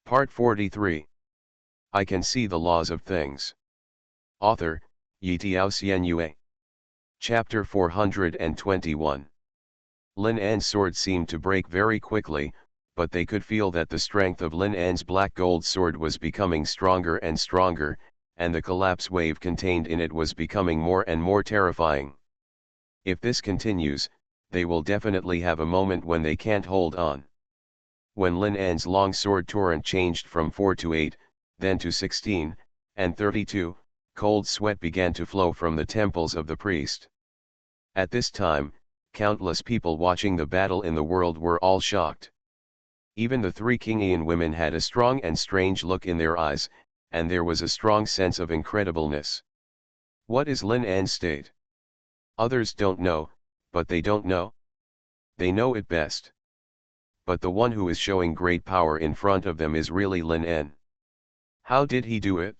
Part 43. I Can See the Laws of Things. Author, Yitiao Xuanhuan. Chapter 421. Lin An's sword seemed to break very quickly, but they could feel that the strength of Lin An's black gold sword was becoming stronger and stronger, and the collapse wave contained in it was becoming more and more terrifying. If this continues, they will definitely have a moment when they can't hold on. When Lin An's long sword torrent changed from 4 to 8, then to 16, and 32, cold sweat began to flow from the temples of the priest. At this time, countless people watching the battle in the world were all shocked. Even the three Kingian women had a strong and strange look in their eyes, and there was a strong sense of incredibleness. What is Lin An's state? Others don't know, but they don't know. They know it best. But the one who is showing great power in front of them is really Lin An. How did he do it?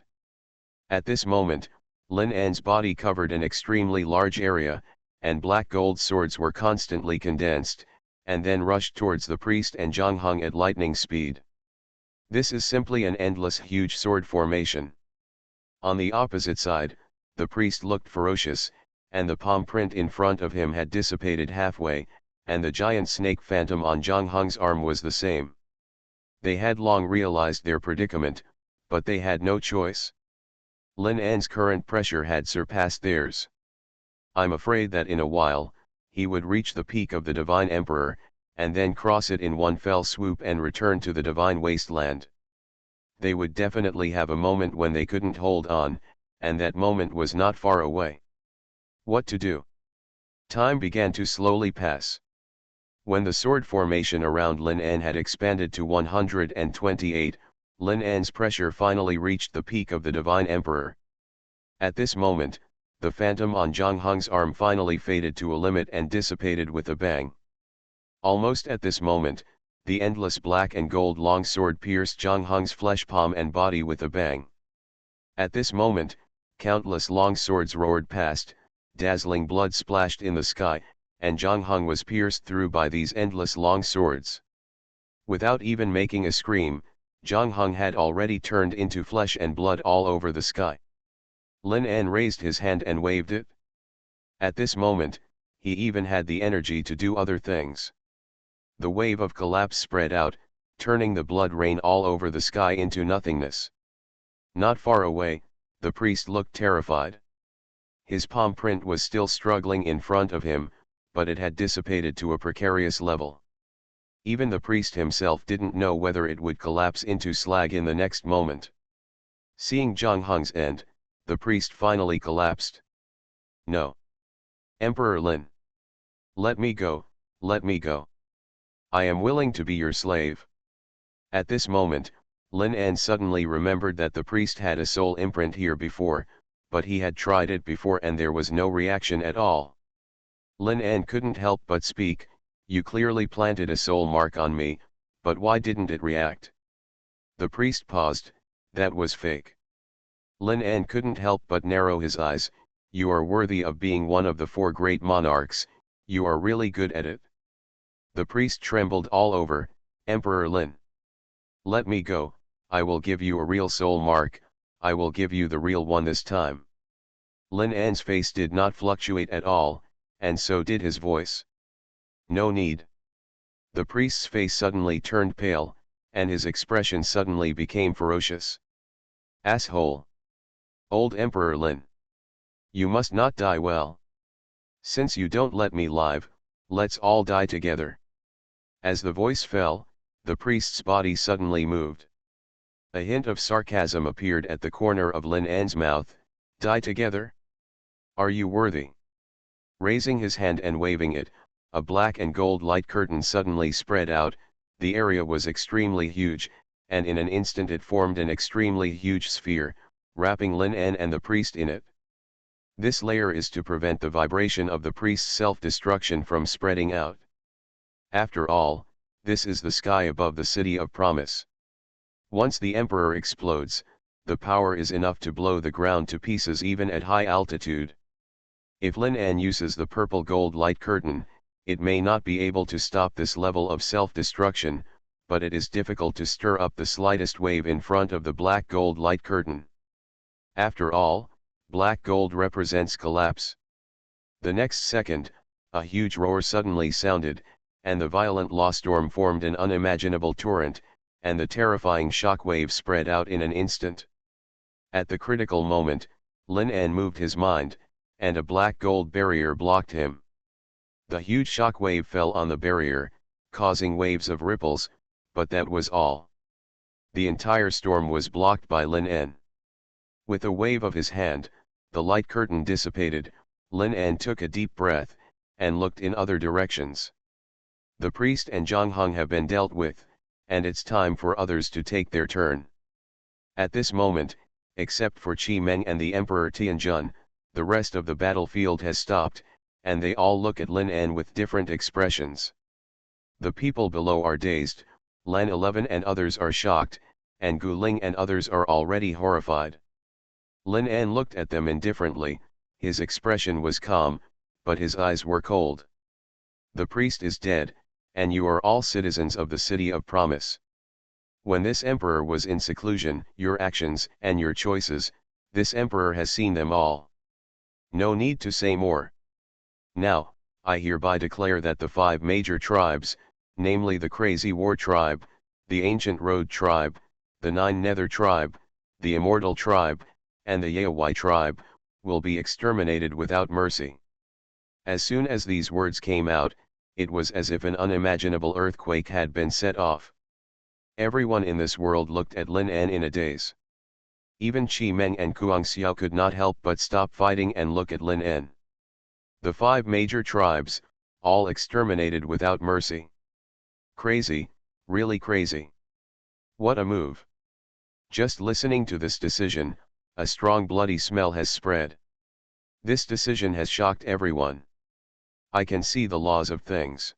At this moment, Lin An's body covered an extremely large area, and black gold swords were constantly condensed, and then rushed towards the priest and Zhang Heng at lightning speed. This is simply an endless huge sword formation. On the opposite side, the priest looked ferocious, and the palm print in front of him had dissipated halfway, and the giant snake phantom on Zhang Heng's arm was the same. They had long realized their predicament, but they had no choice. Lin An's current pressure had surpassed theirs. I'm afraid that in a while, he would reach the peak of the Divine Emperor, and then cross it in one fell swoop and return to the Divine Wasteland. They would definitely have a moment when they couldn't hold on, and that moment was not far away. What to do? Time began to slowly pass. When the sword formation around Lin An had expanded to 128, Lin An's pressure finally reached the peak of the Divine Emperor. At this moment, the phantom on Zhang Heng's arm finally faded to a limit and dissipated with a bang. Almost at this moment, the endless black and gold long sword pierced Zhang Heng's flesh palm and body with a bang. At this moment, countless long swords roared past, dazzling blood splashed in the sky, and Zhang Heng was pierced through by these endless long swords. Without even making a scream, Zhang Heng had already turned into flesh and blood all over the sky. Lin An raised his hand and waved it. At this moment, he even had the energy to do other things. The wave of collapse spread out, turning the blood rain all over the sky into nothingness. Not far away, the priest looked terrified. His palm print was still struggling in front of him, but it had dissipated to a precarious level. Even the priest himself didn't know whether it would collapse into slag in the next moment. Seeing Zhang Heng's end, the priest finally collapsed. No. Emperor Lin. Let me go, let me go. I am willing to be your slave. At this moment, Lin An suddenly remembered that the priest had a soul imprint here before, but he had tried it before and there was no reaction at all. Lin An couldn't help but speak, you clearly planted a soul mark on me, but why didn't it react? The priest paused, that was fake. Lin An couldn't help but narrow his eyes, you are worthy of being one of the 4 great monarchs, you are really good at it. The priest trembled all over, Emperor Lin. Let me go, I will give you a real soul mark, I will give you the real one this time. Lin An's face did not fluctuate at all, and so did his voice. No need. The priest's face suddenly turned pale, and his expression suddenly became ferocious. Asshole! Old Emperor Lin! You must not die well. Since you don't let me live, let's all die together. As the voice fell, the priest's body suddenly moved. A hint of sarcasm appeared at the corner of Lin An's mouth, die together? Are you worthy? Raising his hand and waving it, a black and gold light curtain suddenly spread out, the area was extremely huge, and in an instant it formed an extremely huge sphere, wrapping Lin An and the priest in it. This layer is to prevent the vibration of the priest's self-destruction from spreading out. After all, this is the sky above the city of promise. Once the emperor explodes, the power is enough to blow the ground to pieces even at high altitude. If Lin An uses the purple gold light curtain, it may not be able to stop this level of self-destruction, but it is difficult to stir up the slightest wave in front of the black gold light curtain. After all, black gold represents collapse. The next second, a huge roar suddenly sounded, and the violent law storm formed an unimaginable torrent, and the terrifying shock wave spread out in an instant. At the critical moment, Lin An moved his mind, and a black gold barrier blocked him. The huge shock wave fell on the barrier, causing waves of ripples, but that was all. The entire storm was blocked by Lin An. With a wave of his hand, the light curtain dissipated. Lin An took a deep breath, and looked in other directions. The priest and Zhang Heng have been dealt with, and it's time for others to take their turn. At this moment, except for Qi Meng and the Emperor Tianjun, the rest of the battlefield has stopped, and they all look at Lin An with different expressions. The people below are dazed, Lan 11 and others are shocked, and Gu Ling and others are already horrified. Lin An looked at them indifferently, his expression was calm, but his eyes were cold. The priest is dead, and you are all citizens of the city of promise. When this emperor was in seclusion, your actions and your choices, this emperor has seen them all. No need to say more. Now, I hereby declare that the 5 major tribes, namely the Crazy War tribe, the Ancient Road tribe, the 9 Nether tribe, the Immortal tribe, and the Yaowai tribe, will be exterminated without mercy. As soon as these words came out, it was as if an unimaginable earthquake had been set off. Everyone in this world looked at Lin An in a daze. Even Qi Meng and Kuang Xiao could not help but stop fighting and look at Lin An. The 5 major tribes, all exterminated without mercy. Crazy, really crazy. What a move. Just listening to this decision, a strong bloody smell has spread. This decision has shocked everyone. I can see the laws of things.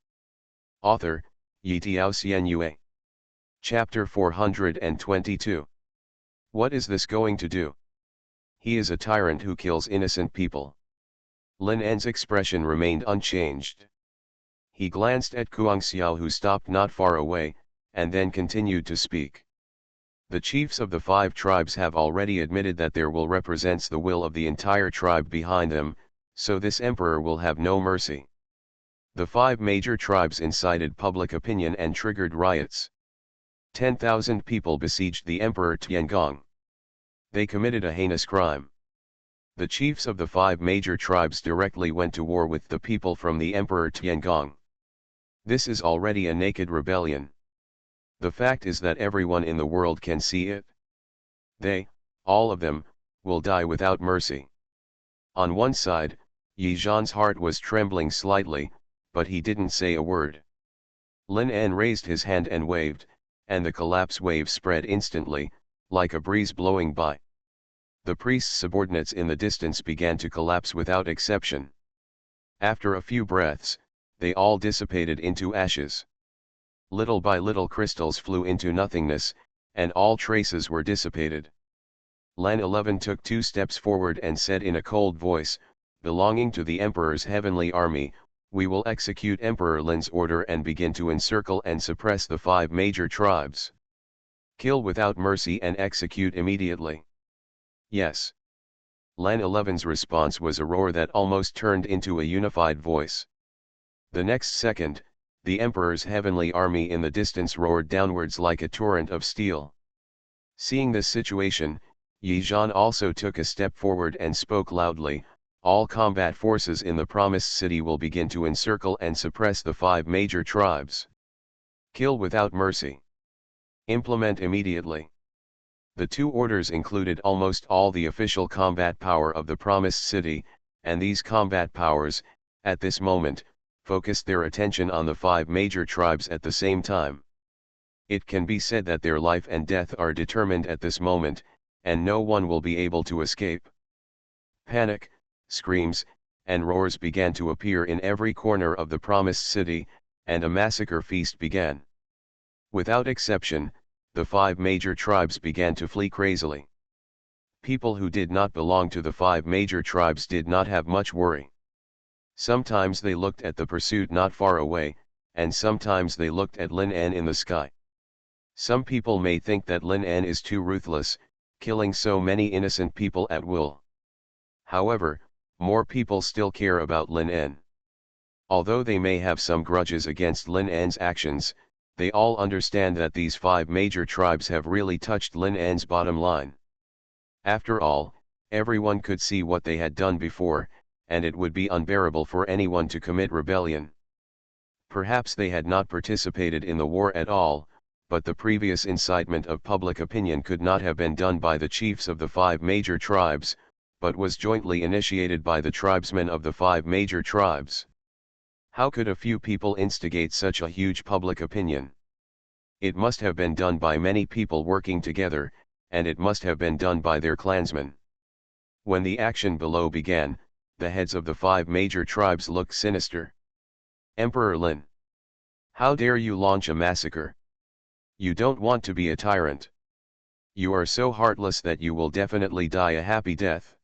Author, Yitiao Xianyue. Chapter 422. What is this going to do? He is a tyrant who kills innocent people. Lin An's expression remained unchanged. He glanced at Kuang Xiao, who stopped not far away, and then continued to speak. The chiefs of the 5 tribes have already admitted that their will represents the will of the entire tribe behind them, so this emperor will have no mercy. The 5 major tribes incited public opinion and triggered riots. 10,000 people besieged the Emperor Tiangong. They committed a heinous crime. The chiefs of the 5 major tribes directly went to war with the people from the Emperor Tiangong. This is already a naked rebellion. The fact is that everyone in the world can see it. They, all of them, will die without mercy. On one side, Yi Zhan's heart was trembling slightly, but he didn't say a word. Lin An raised his hand and waved, and the collapse wave spread instantly, like a breeze blowing by. The priest's subordinates in the distance began to collapse without exception. After a few breaths, they all dissipated into ashes. Little by little crystals flew into nothingness, and all traces were dissipated. Lan 11 took 2 steps forward and said in a cold voice, belonging to the Emperor's heavenly army, we will execute Emperor Lin's order and begin to encircle and suppress the 5 major tribes. Kill without mercy and execute immediately. Yes. Lan 11's response was a roar that almost turned into a unified voice. The next second, the Emperor's heavenly army in the distance roared downwards like a torrent of steel. Seeing this situation, Yi Zhan also took a step forward and spoke loudly, all combat forces in the Promised City will begin to encircle and suppress the 5 major tribes. Kill without mercy. Implement immediately. The 2 orders included almost all the official combat power of the Promised City, and these combat powers, at this moment, focused their attention on the 5 major tribes at the same time. It can be said that their life and death are determined at this moment, and no one will be able to escape. Panic, screams, and roars began to appear in every corner of the Promised City, and a massacre feast began. Without exception, the 5 major tribes began to flee crazily. People who did not belong to the 5 major tribes did not have much worry. Sometimes they looked at the pursuit not far away, and sometimes they looked at Lin An in the sky. Some people may think that Lin En is too ruthless, killing so many innocent people at will. However, more people still care about Lin En. Although they may have some grudges against Lin En's actions, they all understand that these 5 major tribes have really touched Lin En's bottom line. After all, everyone could see what they had done before, and it would be unbearable for anyone to commit rebellion. Perhaps they had not participated in the war at all, but the previous incitement of public opinion could not have been done by the chiefs of the 5 major tribes, but was jointly initiated by the tribesmen of the 5 major tribes. How could a few people instigate such a huge public opinion? It must have been done by many people working together, and it must have been done by their clansmen. When the action below began, the heads of the 5 major tribes looked sinister. Emperor Lin, how dare you launch a massacre? You don't want to be a tyrant. You are so heartless that you will definitely die a happy death.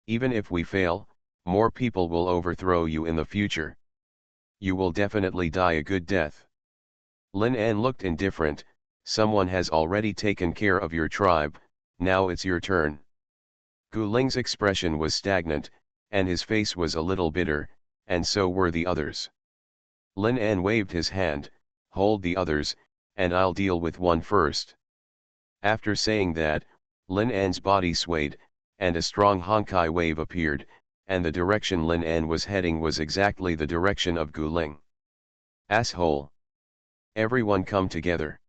Even if we fail, more people will overthrow you in the future. You will definitely die a good death. Lin En looked indifferent. Someone has already taken care of your tribe, now it's your turn. Gu Ling's expression was stagnant, and his face was a little bitter, and so were the others. Lin En waved his hand, hold the others, and I'll deal with one first. After saying that, Lin En's body swayed, and a strong Honkai wave appeared, and the direction Lin En was heading was exactly the direction of Gu Ling. Asshole! Everyone come together.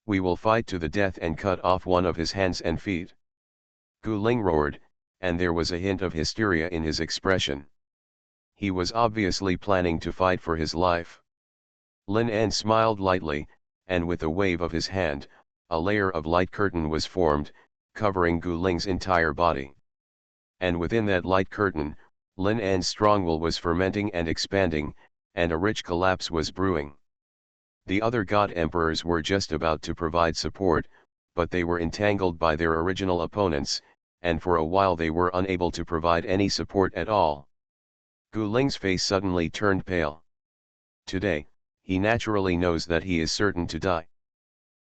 We will fight to the death and cut off one of his hands and feet. Gu Ling roared, and there was a hint of hysteria in his expression. He was obviously planning to fight for his life. Lin En smiled lightly, and with a wave of his hand, a layer of light curtain was formed, covering Gu Ling's entire body. And within that light curtain, Lin En's strong will was fermenting and expanding, and a rich collapse was brewing. The other god emperors were just about to provide support, but they were entangled by their original opponents, and for a while they were unable to provide any support at all. Gu Ling's face suddenly turned pale. Today, he naturally knows that he is certain to die.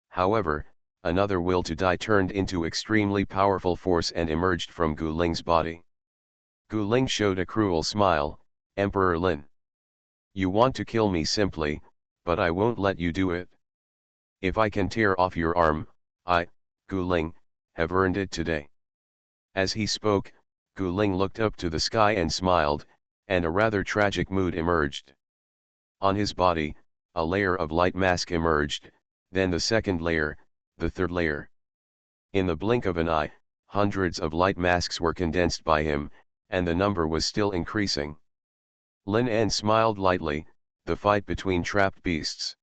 However, another will to die turned into extremely powerful force and emerged from Gu Ling's body. Gu Ling showed a cruel smile, Emperor Lin. You want to kill me simply, but I won't let you do it. If I can tear off your arm, I, Gu Ling, have earned it today. As he spoke, Gu Ling looked up to the sky and smiled, and a rather tragic mood emerged. On his body, a layer of light mask emerged, then the second layer, the third layer. In the blink of an eye, hundreds of light masks were condensed by him, and the number was still increasing. Lin En smiled lightly, the fight between trapped beasts.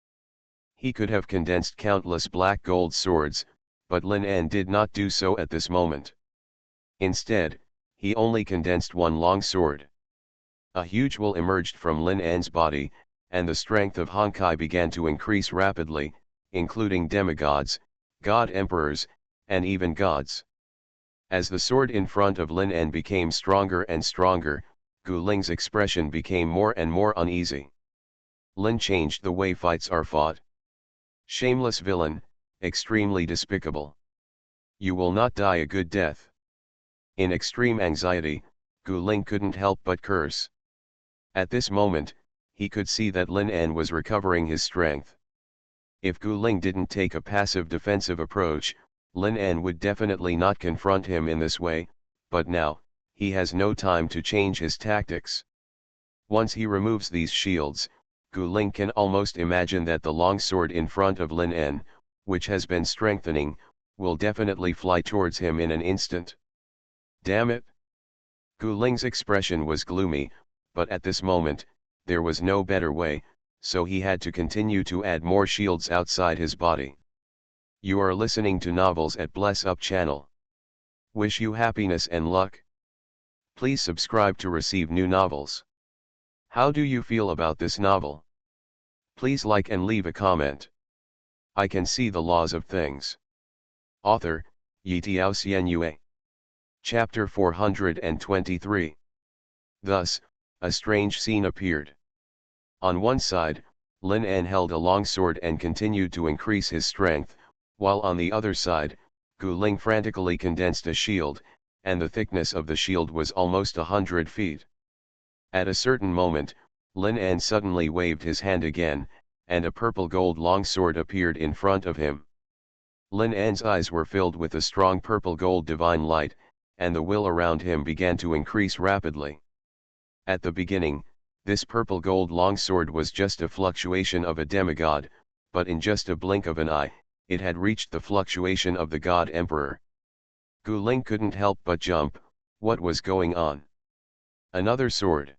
He could have condensed countless black gold swords, but Lin En did not do so at this moment. Instead, he only condensed one long sword. A huge will emerged from Lin En's body, and the strength of Honkai began to increase rapidly, including demigods, god emperors, and even gods. As the sword in front of Lin En became stronger and stronger, Gu Ling's expression became more and more uneasy. Lin changed the way fights are fought. Shameless villain, extremely despicable. You will not die a good death. In extreme anxiety, Gu Ling couldn't help but curse. At this moment, he could see that Lin En was recovering his strength. If Gu Ling didn't take a passive defensive approach, Lin En would definitely not confront him in this way, but now, he has no time to change his tactics. Once he removes these shields, Gu Ling can almost imagine that the long sword in front of Lin En, which has been strengthening, will definitely fly towards him in an instant. Damn it! Gu Ling's expression was gloomy, but at this moment, there was no better way, so he had to continue to add more shields outside his body. You are listening to Novels at Bless Up channel. Wish you happiness and luck. Please subscribe to receive new novels. How do you feel about this novel? Please like and leave a comment. I can see the laws of things. Author, Xuanhuan. Chapter 423. Thus, a strange scene appeared. On one side, Lin En held a long sword and continued to increase his strength, while on the other side, Gu Ling frantically condensed a shield, and the thickness of the shield was almost 100 feet. At a certain moment, Lin En suddenly waved his hand again, and a purple-gold longsword appeared in front of him. Lin En's eyes were filled with a strong purple-gold divine light, and the will around him began to increase rapidly. At the beginning, this purple-gold longsword was just a fluctuation of a demigod, but in just a blink of an eye, it had reached the fluctuation of the God Emperor. Gu Ling couldn't help but jump. What was going on? Another sword.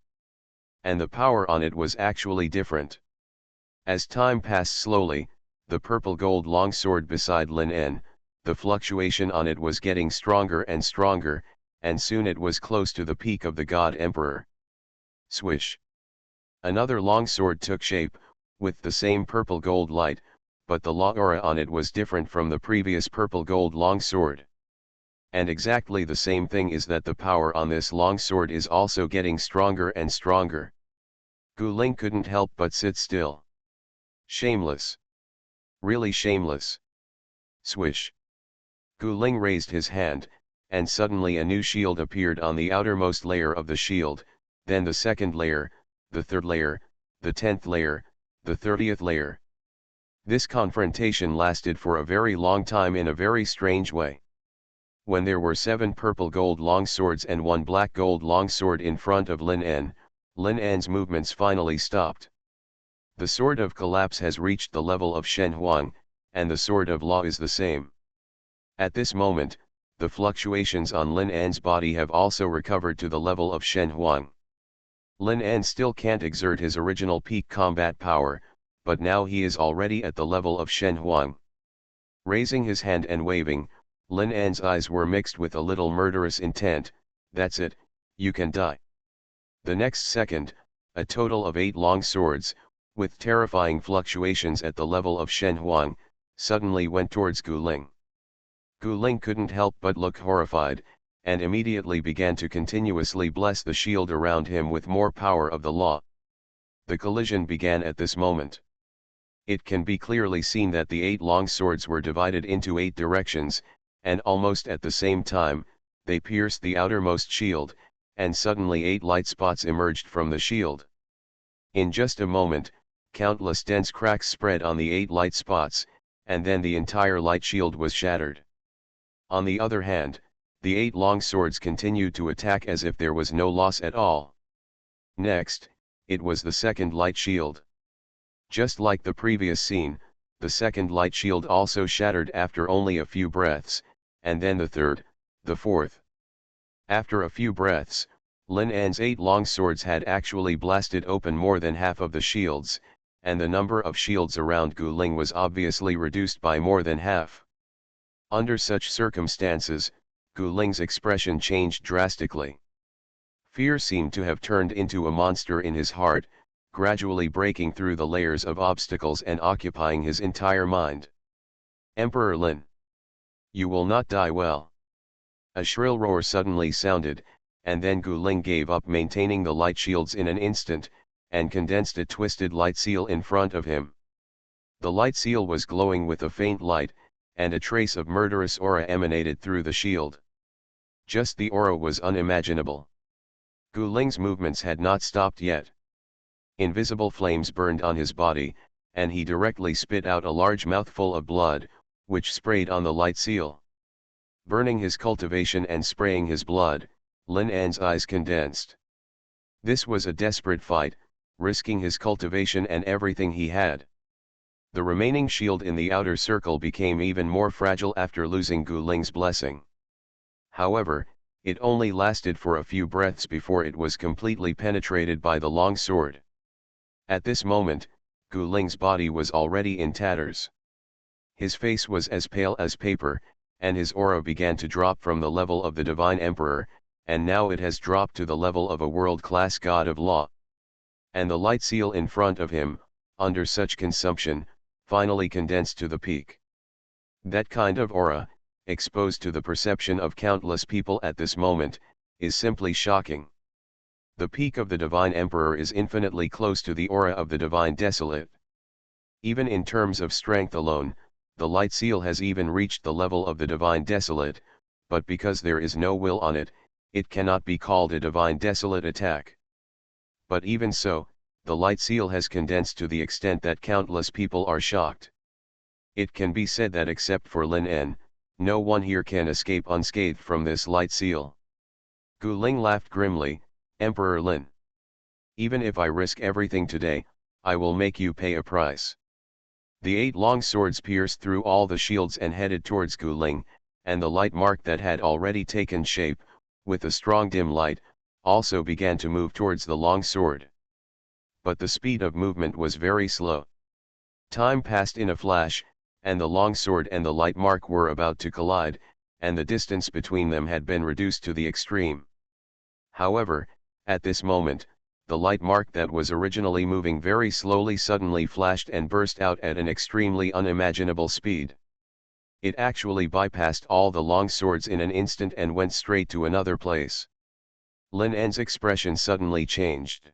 And the power on it was actually different. As time passed slowly, the purple-gold longsword beside Lin En, the fluctuation on it was getting stronger and stronger, and soon it was close to the peak of the God Emperor. Swish! Another longsword took shape, with the same purple-gold light, but the aura on it was different from the previous purple-gold longsword. And exactly the same thing is that the power on this longsword is also getting stronger and stronger. Gu Ling couldn't help but sit still. Shameless. Really shameless. Swish. Gu Ling raised his hand, and suddenly a new shield appeared on the outermost layer of the shield, then the second layer, the third layer, the 10th layer, the 30th layer. This confrontation lasted for a very long time in a very strange way. When there were 7 purple-gold longswords and 1 black-gold longsword in front of Lin En's movements finally stopped. The sword of collapse has reached the level of Xuanhuan, and the sword of law is the same. At this moment, the fluctuations on Lin En's body have also recovered to the level of Xuanhuan. Lin En still can't exert his original peak combat power, but now he is already at the level of Xuanhuan. Raising his hand and waving, Lin En's eyes were mixed with a little murderous intent. That's it, you can die. The next second, a total of 8 long swords, with terrifying fluctuations at the level of Xuanhuan, suddenly went towards Gu Ling. Gu Ling couldn't help but look horrified, and immediately began to continuously bless the shield around him with more power of the law. The collision began at this moment. It can be clearly seen that the 8 long swords were divided into 8 directions, and almost at the same time, they pierced the outermost shield, and suddenly 8 light spots emerged from the shield. In just a moment, countless dense cracks spread on the 8 light spots, and then the entire light shield was shattered. On the other hand, the 8 long swords continued to attack as if there was no loss at all. Next, it was the second light shield. Just like the previous scene, the second light shield also shattered after only a few breaths, and then the third, the fourth. After a few breaths, Lin En's 8 long swords had actually blasted open more than half of the shields, and the number of shields around Gu Ling was obviously reduced by more than half. Under such circumstances, Gu Ling's expression changed drastically. Fear seemed to have turned into a monster in his heart, gradually breaking through the layers of obstacles and occupying his entire mind. Emperor Lin! You will not die well. A shrill roar suddenly sounded, and then Gu Ling gave up maintaining the light shields in an instant, and condensed a twisted light seal in front of him. The light seal was glowing with a faint light, and a trace of murderous aura emanated through the shield. Just the aura was unimaginable. Gu Ling's movements had not stopped yet. Invisible flames burned on his body, and he directly spit out a large mouthful of blood, which sprayed on the light seal. Burning his cultivation and spraying his blood, Lin En's eyes condensed. This was a desperate fight, risking his cultivation and everything he had. The remaining shield in the outer circle became even more fragile after losing Gu Ling's blessing. However, it only lasted for a few breaths before it was completely penetrated by the long sword. At this moment, Gu Ling's body was already in tatters. His face was as pale as paper, and his aura began to drop from the level of the Divine Emperor, and now it has dropped to the level of a world-class god of law. And the light seal in front of him, under such consumption, finally condensed to the peak. That kind of aura, exposed to the perception of countless people at this moment, is simply shocking. The peak of the Divine Emperor is infinitely close to the aura of the Divine Desolate. Even in terms of strength alone, the light seal has even reached the level of the divine desolate, but because there is no will on it, it cannot be called a divine desolate attack. But even so, the light seal has condensed to the extent that countless people are shocked. It can be said that except for Lin En, no one here can escape unscathed from this light seal. Gu Ling laughed grimly. Emperor Lin. Even if I risk everything today, I will make you pay a price. The 8 long swords pierced through all the shields and headed towards Gu Ling, and the light mark that had already taken shape, with a strong dim light, also began to move towards the long sword. But the speed of movement was very slow. Time passed in a flash, and the long sword and the light mark were about to collide, and the distance between them had been reduced to the extreme. However, at this moment, the light mark that was originally moving very slowly suddenly flashed and burst out at an extremely unimaginable speed. It actually bypassed all the long swords in an instant and went straight to another place. Lin En's expression suddenly changed.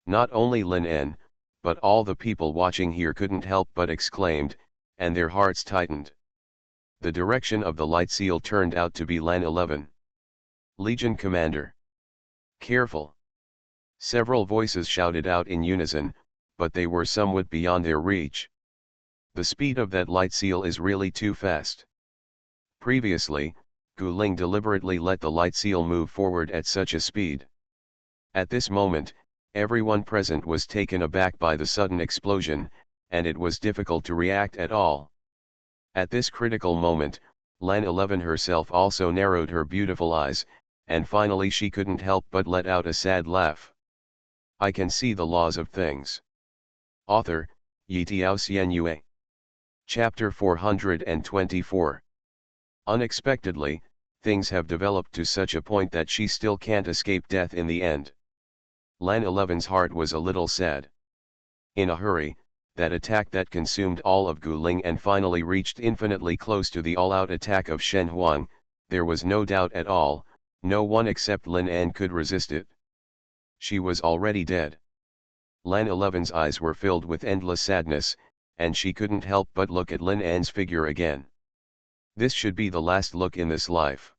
Not only Lin En, but all the people watching here couldn't help but exclaimed, and their hearts tightened. The direction of the light seal turned out to be Lan 11. Legion Commander. Careful! Several voices shouted out in unison, but they were somewhat beyond their reach. The speed of that light seal is really too fast. Previously, Gu Ling deliberately let the light seal move forward at such a speed. At this moment, everyone present was taken aback by the sudden explosion, and it was difficult to react at all. At this critical moment, Lan 11 herself also narrowed her beautiful eyes, and finally she couldn't help but let out a sad laugh. I can see the laws of things. Author, Yitiao Xuanhuan. Chapter 424. Unexpectedly, things have developed to such a point that she still can't escape death in the end. Lan 11's heart was a little sad. In a hurry, that attack that consumed all of Gu Ling and finally reached infinitely close to the all-out attack of Xuanhuan, there was no doubt at all, no one except Lin En could resist it. She was already dead. Lan 11's eyes were filled with endless sadness, and she couldn't help but look at Lin En's figure again. This should be the last look in this life.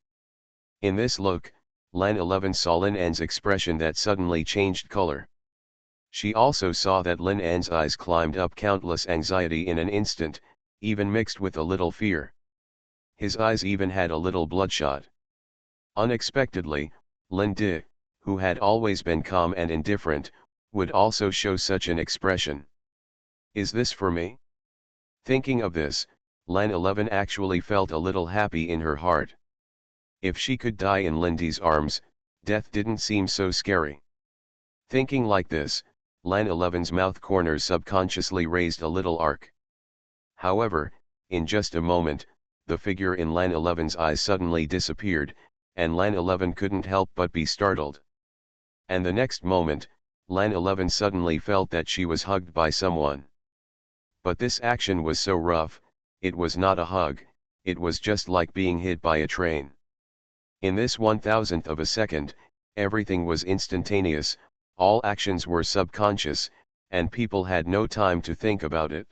In this look, Lan 11 saw Lin En's expression that suddenly changed color. She also saw that Lin En's eyes climbed up countless anxiety in an instant, even mixed with a little fear. His eyes even had a little bloodshot. Unexpectedly, Lin De, who had always been calm and indifferent, would also show such an expression. Is this for me? Thinking of this, Lan 11 actually felt a little happy in her heart. If she could die in Lin De's arms, death didn't seem so scary. Thinking like this, Lan 11's mouth corners subconsciously raised a little arc. However, in just a moment, the figure in Lan 11's eyes suddenly disappeared, and Lan 11 couldn't help but be startled. And the next moment, Lan 11 suddenly felt that she was hugged by someone. But this action was so rough, it was not a hug, it was just like being hit by a train. In this 1,000th of a second, everything was instantaneous, all actions were subconscious, and people had no time to think about it.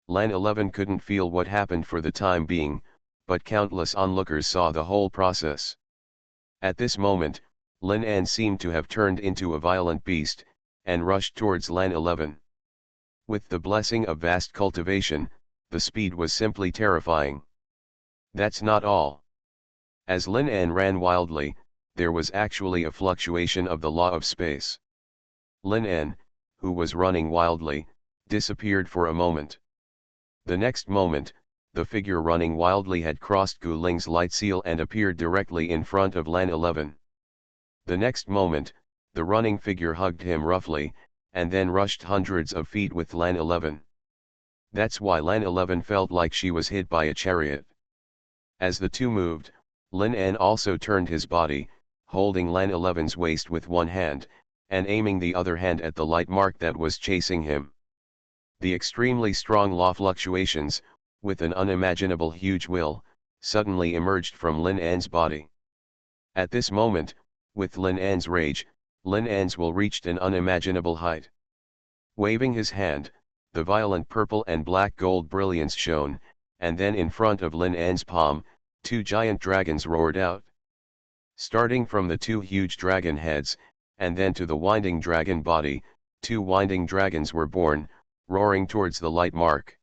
Lan 11 couldn't feel what happened for the time being, but countless onlookers saw the whole process. At this moment, Lin En seemed to have turned into a violent beast, and rushed towards Lan 11. With the blessing of vast cultivation, the speed was simply terrifying. That's not all. As Lin En ran wildly, there was actually a fluctuation of the law of space. Lin En, who was running wildly, disappeared for a moment. The next moment, the figure running wildly had crossed Gu Ling's light seal and appeared directly in front of Lan 11. The next moment, the running figure hugged him roughly, and then rushed hundreds of feet with Lan 11. That's why Lan 11 felt like she was hit by a chariot. As the two moved, Lin En also turned his body, holding Lan 11's waist with one hand, and aiming the other hand at the light mark that was chasing him. The extremely strong law fluctuations, with an unimaginable huge will, suddenly emerged from Lin En's body. At this moment, with Lin En's rage, Lin En's will reached an unimaginable height. Waving his hand, the violent purple and black gold brilliance shone, and then in front of Lin An's palm, two giant dragons roared out. Starting from the two huge dragon heads, and then to the winding dragon body, two winding dragons were born, roaring towards the light mark.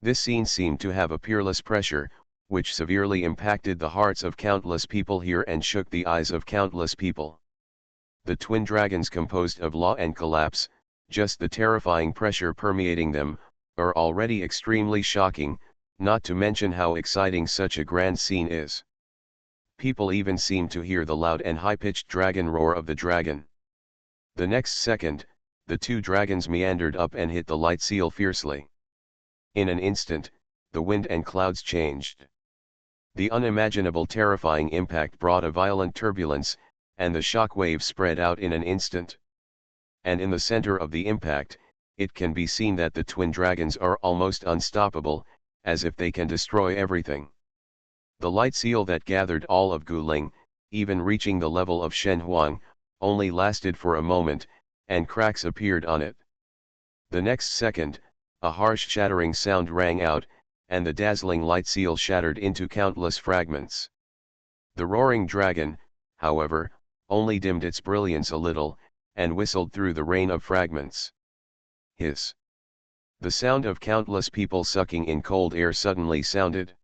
This scene seemed to have a peerless pressure, which severely impacted the hearts of countless people here and shook the eyes of countless people. The twin dragons composed of law and collapse, just the terrifying pressure permeating them, are already extremely shocking, not to mention how exciting such a grand scene is. People even seem to hear the loud and high-pitched dragon roar of the dragon. The next second, the two dragons meandered up and hit the light seal fiercely. In an instant, the wind and clouds changed. The unimaginable terrifying impact brought a violent turbulence, and the shock wave spread out in an instant. And in the center of the impact, it can be seen that the twin dragons are almost unstoppable, as if they can destroy everything. The light seal that gathered all of Guling, even reaching the level of Xuanhuan, only lasted for a moment, and cracks appeared on it. The next second, a harsh shattering sound rang out, and the dazzling light seal shattered into countless fragments. The roaring dragon, however, only dimmed its brilliance a little, and whistled through the rain of fragments. Hiss! The sound of countless people sucking in cold air suddenly sounded.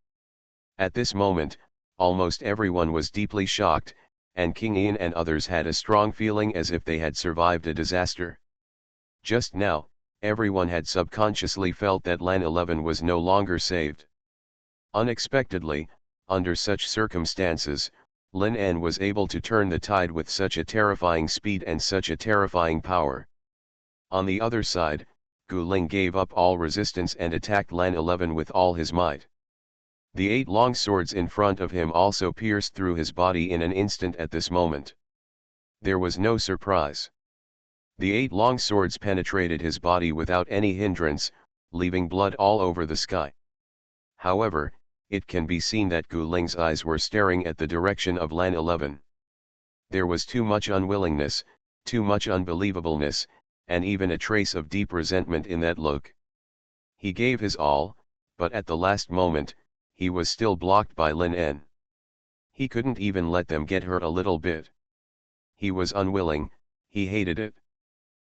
At this moment, almost everyone was deeply shocked, and King Ian and others had a strong feeling as if they had survived a disaster. Just now, everyone had subconsciously felt that Lan 11 was no longer saved. Unexpectedly, under such circumstances, Lin An was able to turn the tide with such a terrifying speed and such a terrifying power. On the other side, Gu Ling gave up all resistance and attacked Lan 11 with all his might. The 8 long swords in front of him also pierced through his body in an instant at this moment. There was no surprise. The 8 long swords penetrated his body without any hindrance, leaving blood all over the sky. However, it can be seen that Gu Ling's eyes were staring at the direction of Lan 11. There was too much unwillingness, too much unbelievableness, and even a trace of deep resentment in that look. He gave his all, but at the last moment, he was still blocked by Lin En. He couldn't even let them get hurt a little bit. He was unwilling, he hated it.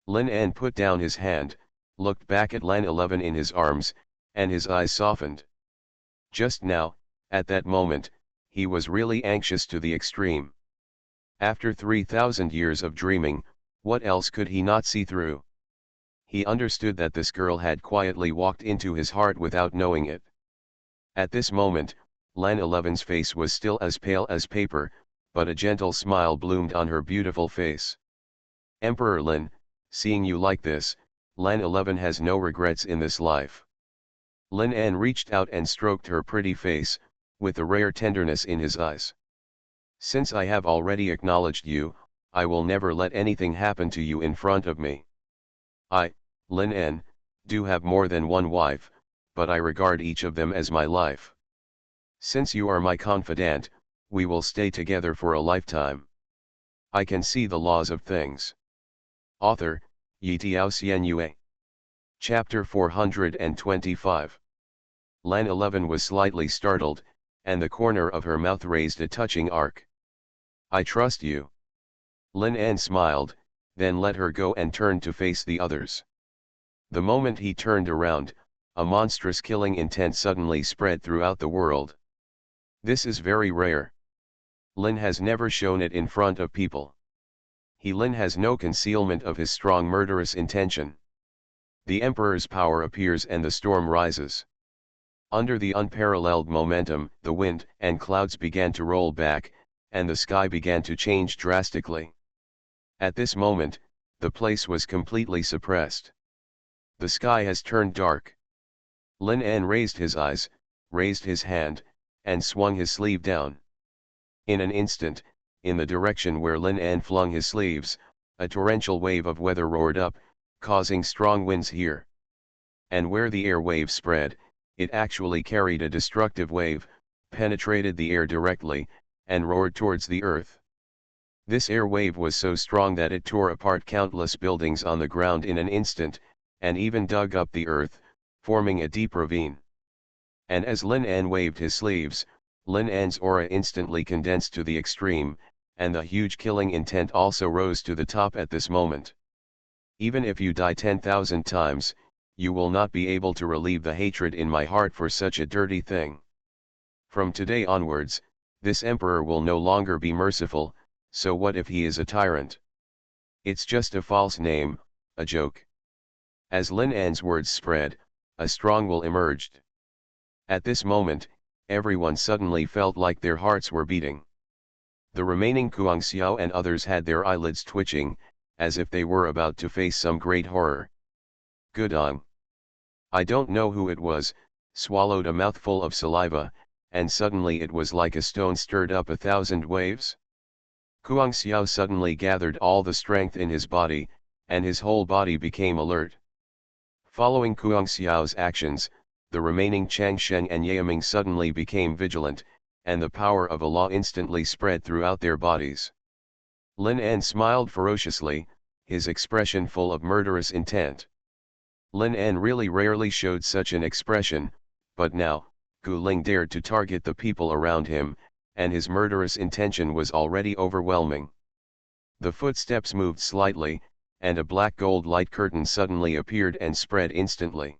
Lin En put down his hand, looked back at Lan 11 in his arms, and his eyes softened. Just now, at that moment, he was really anxious to the extreme. After 3,000 years of dreaming, what else could he not see through? He understood that this girl had quietly walked into his heart without knowing it. At this moment, Lan 11's face was still as pale as paper, but a gentle smile bloomed on her beautiful face. Emperor Lin, seeing you like this, Lan 11 has no regrets in this life. Lin An reached out and stroked her pretty face, with a rare tenderness in his eyes. Since I have already acknowledged you, I will never let anything happen to you in front of me. I, Lin An, do have more than one wife, but I regard each of them as my life. Since you are my confidant, we will stay together for a lifetime. I can see the laws of things. Author, Yitiao Xianyue. Chapter 425. Lan 11 was slightly startled, and the corner of her mouth raised a touching arc. I trust you. Lin An smiled, then let her go and turned to face the others. The moment he turned around, a monstrous killing intent suddenly spread throughout the world. This is very rare. Lin has never shown it in front of people. Lin has no concealment of his strong murderous intention. The Emperor's power appears and the storm rises. Under the unparalleled momentum, the wind and clouds began to roll back, and the sky began to change drastically. At this moment, the place was completely suppressed. The sky has turned dark. Lin An raised his eyes, raised his hand, and swung his sleeve down. In an instant, in the direction where Lin An flung his sleeves, a torrential wave of weather roared up, causing strong winds here. And where the air wave spread, it actually carried a destructive wave, penetrated the air directly, and roared towards the earth. This air wave was so strong that it tore apart countless buildings on the ground in an instant, and even dug up the earth, forming a deep ravine. And as Lin An waved his sleeves, Lin An's aura instantly condensed to the extreme, and the huge killing intent also rose to the top at this moment. Even if you die 10,000 times, you will not be able to relieve the hatred in my heart for such a dirty thing. From today onwards, this emperor will no longer be merciful, so what if he is a tyrant? It's just a false name, a joke. As Lin An's words spread, a strong will emerged. At this moment, everyone suddenly felt like their hearts were beating. The remaining Guangxiao and others had their eyelids twitching, as if they were about to face some great horror. Gudong. I don't know who it was, swallowed a mouthful of saliva, and suddenly it was like a stone stirred up 1,000 waves. Guangxiao suddenly gathered all the strength in his body, and his whole body became alert. Following Guangxiao's actions, the remaining Changsheng and Yaming suddenly became vigilant, and the power of Allah instantly spread throughout their bodies. Lin An smiled ferociously, his expression full of murderous intent. Lin An really rarely showed such an expression, but now, Gu Ling dared to target the people around him, and his murderous intention was already overwhelming. The footsteps moved slightly, and a black gold light curtain suddenly appeared and spread instantly.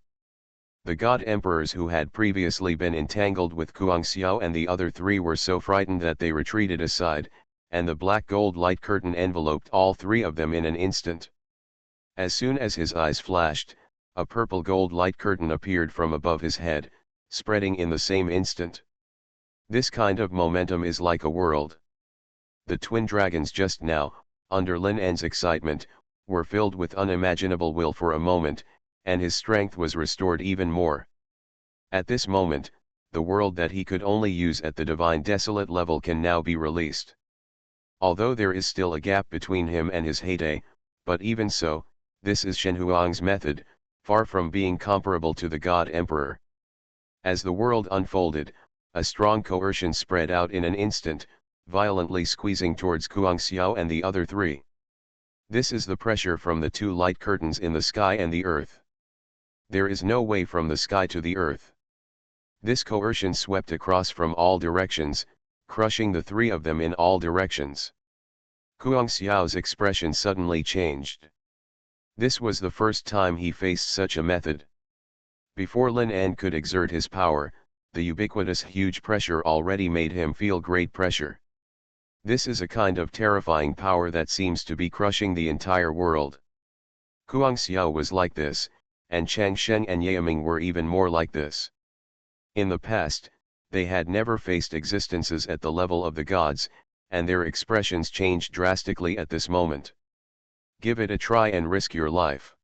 The god emperors who had previously been entangled with Guangxiao and the other three were so frightened that they retreated aside, and the black gold light curtain enveloped all three of them in an instant. As soon as his eyes flashed, a purple gold light curtain appeared from above his head, spreading in the same instant. This kind of momentum is like a world. The twin dragons just now, under Lin An's excitement, were filled with unimaginable will for a moment, and his strength was restored even more. At this moment, the world that he could only use at the divine desolate level can now be released. Although there is still a gap between him and his heyday, but even so, this is Shenhuang's method, far from being comparable to the God Emperor. As the world unfolded, a strong coercion spread out in an instant, violently squeezing towards Guangxiao and the other three. This is the pressure from the two light curtains in the sky and the earth. There is no way from the sky to the earth. This coercion swept across from all directions, crushing the three of them in all directions. Guangxiao's expression suddenly changed. This was the first time he faced such a method. Before Lin An could exert his power, the ubiquitous huge pressure already made him feel great pressure. This is a kind of terrifying power that seems to be crushing the entire world. Guangxiao was like this, and Changsheng and Yaming were even more like this. In the past, they had never faced existences at the level of the gods, and their expressions changed drastically at this moment. Give it a try and risk your life.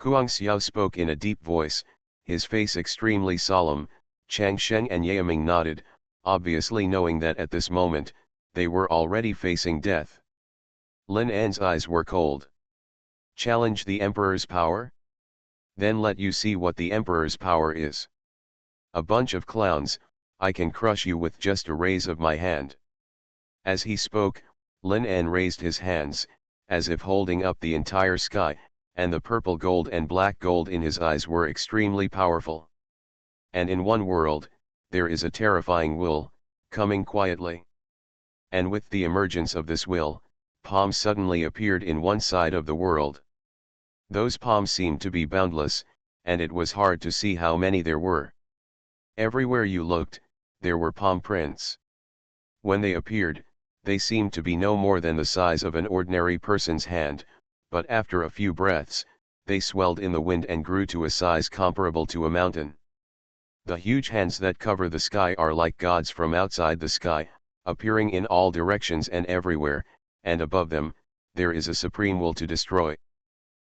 Guangxiao spoke in a deep voice, his face extremely solemn. Changsheng and Yaming nodded, obviously knowing that at this moment, they were already facing death. Lin An's eyes were cold. Challenge the Emperor's power? Then let you see what the Emperor's power is. A bunch of clowns, I can crush you with just a raise of my hand. As he spoke, Lin An raised his hands, as if holding up the entire sky, and the purple gold and black gold in his eyes were extremely powerful. And in one world, there is a terrifying will, coming quietly. And with the emergence of this will, palms suddenly appeared in one side of the world. Those palms seemed to be boundless, and it was hard to see how many there were. Everywhere you looked, there were palm prints. When they appeared, they seemed to be no more than the size of an ordinary person's hand, but after a few breaths, they swelled in the wind and grew to a size comparable to a mountain. The huge hands that cover the sky are like gods from outside the sky, appearing in all directions and everywhere, and above them, there is a supreme will to destroy.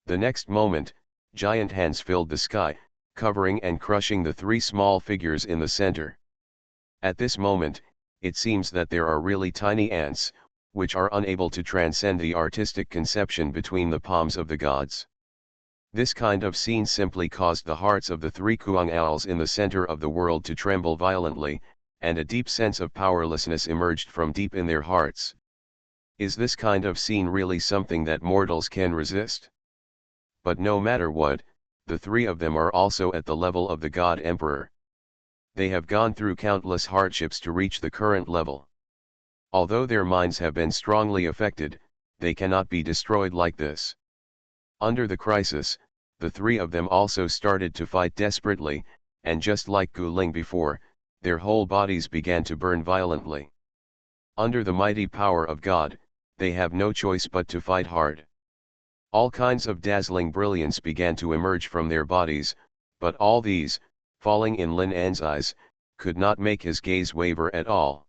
The next moment, giant hands filled the sky, covering and crushing the three small figures in the center. At this moment, it seems that there are really tiny ants, which are unable to transcend the artistic conception between the palms of the gods. This kind of scene simply caused the hearts of the three Kuang owls in the center of the world to tremble violently, and a deep sense of powerlessness emerged from deep in their hearts. Is this kind of scene really something that mortals can resist? But no matter what, the three of them are also at the level of the God Emperor. They have gone through countless hardships to reach the current level. Although their minds have been strongly affected, they cannot be destroyed like this. Under the crisis, the three of them also started to fight desperately, and just like Gu Ling before, their whole bodies began to burn violently. Under the mighty power of God, they have no choice but to fight hard. All kinds of dazzling brilliance began to emerge from their bodies, but all these, falling in Lin An's eyes, could not make his gaze waver at all.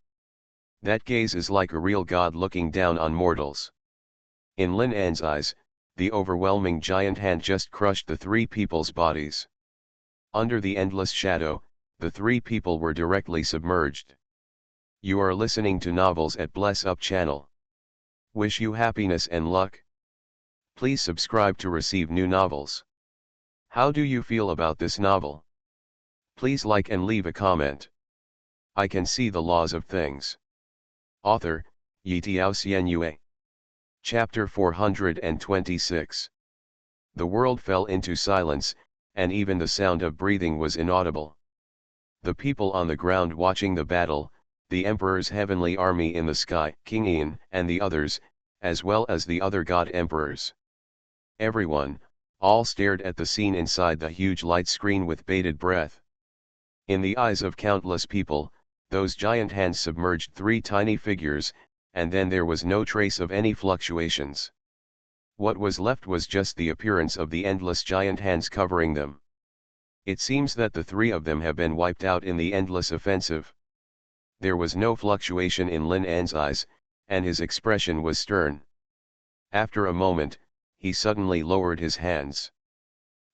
That gaze is like a real god looking down on mortals. In Lin An's eyes, the overwhelming giant hand just crushed the three people's bodies. Under the endless shadow, the three people were directly submerged. You are listening to Novels at Bless Up channel. Wish you happiness and luck. Please subscribe to receive new novels. How do you feel about this novel? Please like and leave a comment. I can see the laws of things. Author, Yitiao Xuanhuan. Chapter 426. The world fell into silence, and even the sound of breathing was inaudible. The people on the ground watching the battle, the Emperor's heavenly army in the sky, King Ian and the others, as well as the other god emperors. Everyone, all stared at the scene inside the huge light screen with bated breath. In the eyes of countless people, those giant hands submerged three tiny figures, and then there was no trace of any fluctuations. What was left was just the appearance of the endless giant hands covering them. It seems that the three of them have been wiped out in the endless offensive. There was no fluctuation in Lin An's eyes, and his expression was stern. After a moment, he suddenly lowered his hands.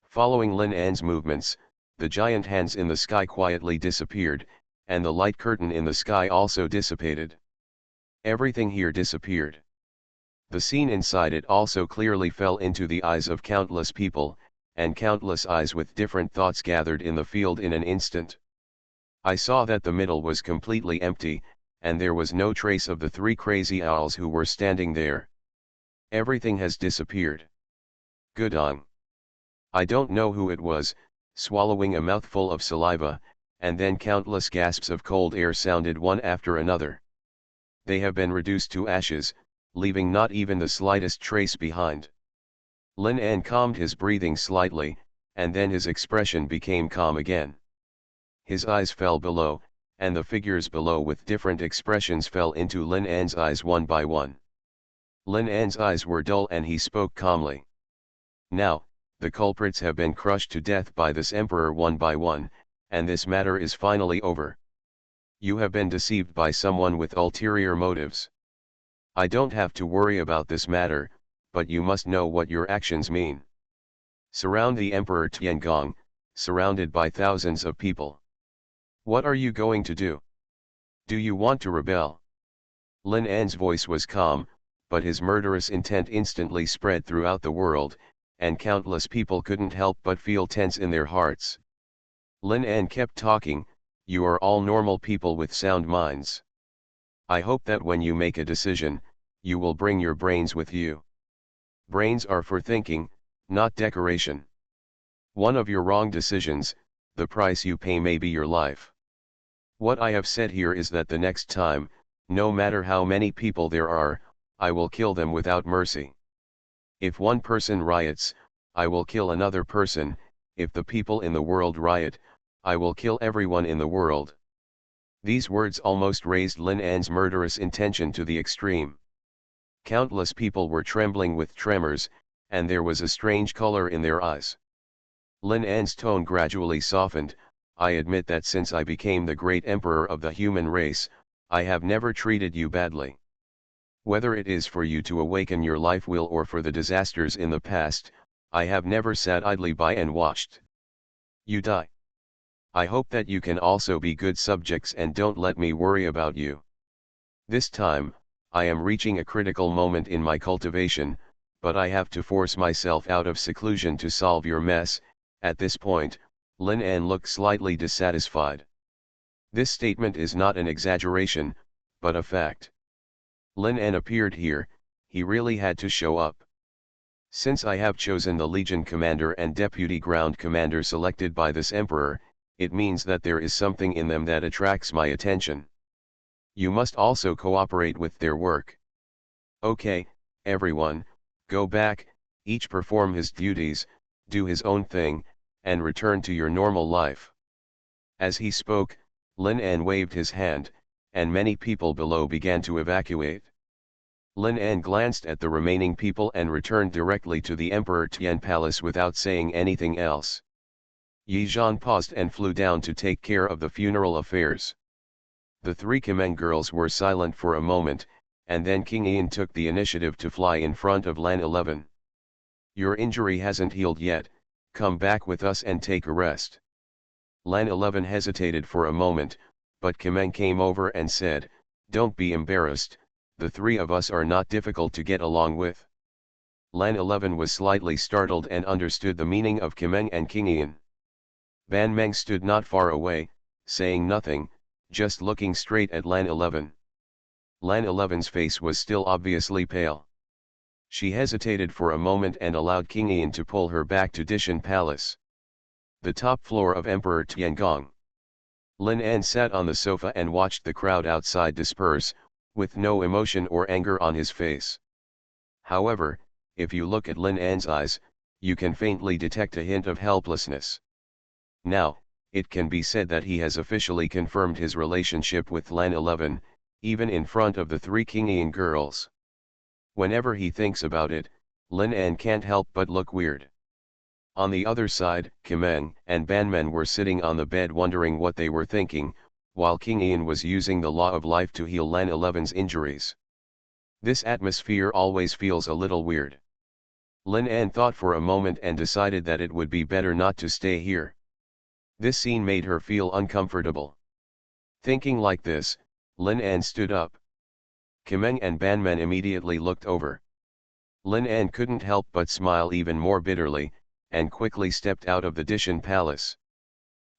Following Lin An's movements, the giant hands in the sky quietly disappeared, and the light curtain in the sky also dissipated. Everything here disappeared. The scene inside it also clearly fell into the eyes of countless people, and countless eyes with different thoughts gathered in the field in an instant. I saw that the middle was completely empty, and there was no trace of the three crazy owls who were standing there. Everything has disappeared. Gudong. I don't know who it was, swallowing a mouthful of saliva, and then countless gasps of cold air sounded one after another. They have been reduced to ashes, leaving not even the slightest trace behind. Lin An calmed his breathing slightly, and then his expression became calm again. His eyes fell below, and the figures below with different expressions fell into Lin An's eyes one by one. Lin An's eyes were dull and he spoke calmly. Now, the culprits have been crushed to death by this emperor one by one, and this matter is finally over. You have been deceived by someone with ulterior motives. I don't have to worry about this matter, but you must know what your actions mean. Surround the Emperor Tiangong, surrounded by thousands of people. What are you going to do? Do you want to rebel? Lin An's voice was calm, but his murderous intent instantly spread throughout the world, and countless people couldn't help but feel tense in their hearts. Lin An kept talking, you are all normal people with sound minds. I hope that when you make a decision, you will bring your brains with you. Brains are for thinking, not decoration. One of your wrong decisions, the price you pay may be your life. What I have said here is that the next time, no matter how many people there are, I will kill them without mercy. If one person riots, I will kill another person. If the people in the world riot, I will kill everyone in the world. These words almost raised Lin An's murderous intention to the extreme. Countless people were trembling with tremors, and there was a strange color in their eyes. Lin An's tone gradually softened. I admit that since I became the great emperor of the human race, I have never treated you badly. Whether it is for you to awaken your life will or for the disasters in the past, I have never sat idly by and watched you die. I hope that you can also be good subjects and don't let me worry about you. This time, I am reaching a critical moment in my cultivation, but I have to force myself out of seclusion to solve your mess. At this point, Lin An looked slightly dissatisfied. This statement is not an exaggeration, but a fact. Lin An appeared here, he really had to show up. Since I have chosen the Legion Commander and Deputy Ground Commander selected by this Emperor, it means that there is something in them that attracts my attention. You must also cooperate with their work. Okay, everyone, go back, each perform his duties, do his own thing, and return to your normal life. As he spoke, Lin An waved his hand, and many people below began to evacuate. Lin An glanced at the remaining people and returned directly to the Emperor Tian Palace without saying anything else. Yi Zhan paused and flew down to take care of the funeral affairs. The three Kameng girls were silent for a moment, and then King Ian took the initiative to fly in front of Lan 11. Your injury hasn't healed yet, come back with us and take a rest. Lan 11 hesitated for a moment, but Kameng came over and said, don't be embarrassed, the three of us are not difficult to get along with. Lan 11 was slightly startled and understood the meaning of Kameng and King Ian. Ban Meng stood not far away, saying nothing, just looking straight at Lan 11. Lan 11's face was still obviously pale. She hesitated for a moment and allowed King Ian to pull her back to Dishan Palace. The top floor of Emperor Tiangong. Lin An sat on the sofa and watched the crowd outside disperse, with no emotion or anger on his face. However, if you look at Lin An's eyes, you can faintly detect a hint of helplessness. Now, it can be said that he has officially confirmed his relationship with Lan 11, even in front of the three King Ian girls. Whenever he thinks about it, Lin An can't help but look weird. On the other side, Kameng and Banmen were sitting on the bed wondering what they were thinking, while King Ian was using the law of life to heal Lan 11's injuries. This atmosphere always feels a little weird. Lin An thought for a moment and decided that it would be better not to stay here. This scene made her feel uncomfortable. Thinking like this, Lin An stood up. Kameng and Banmen immediately looked over. Lin An couldn't help but smile even more bitterly, and quickly stepped out of the Dishan Palace.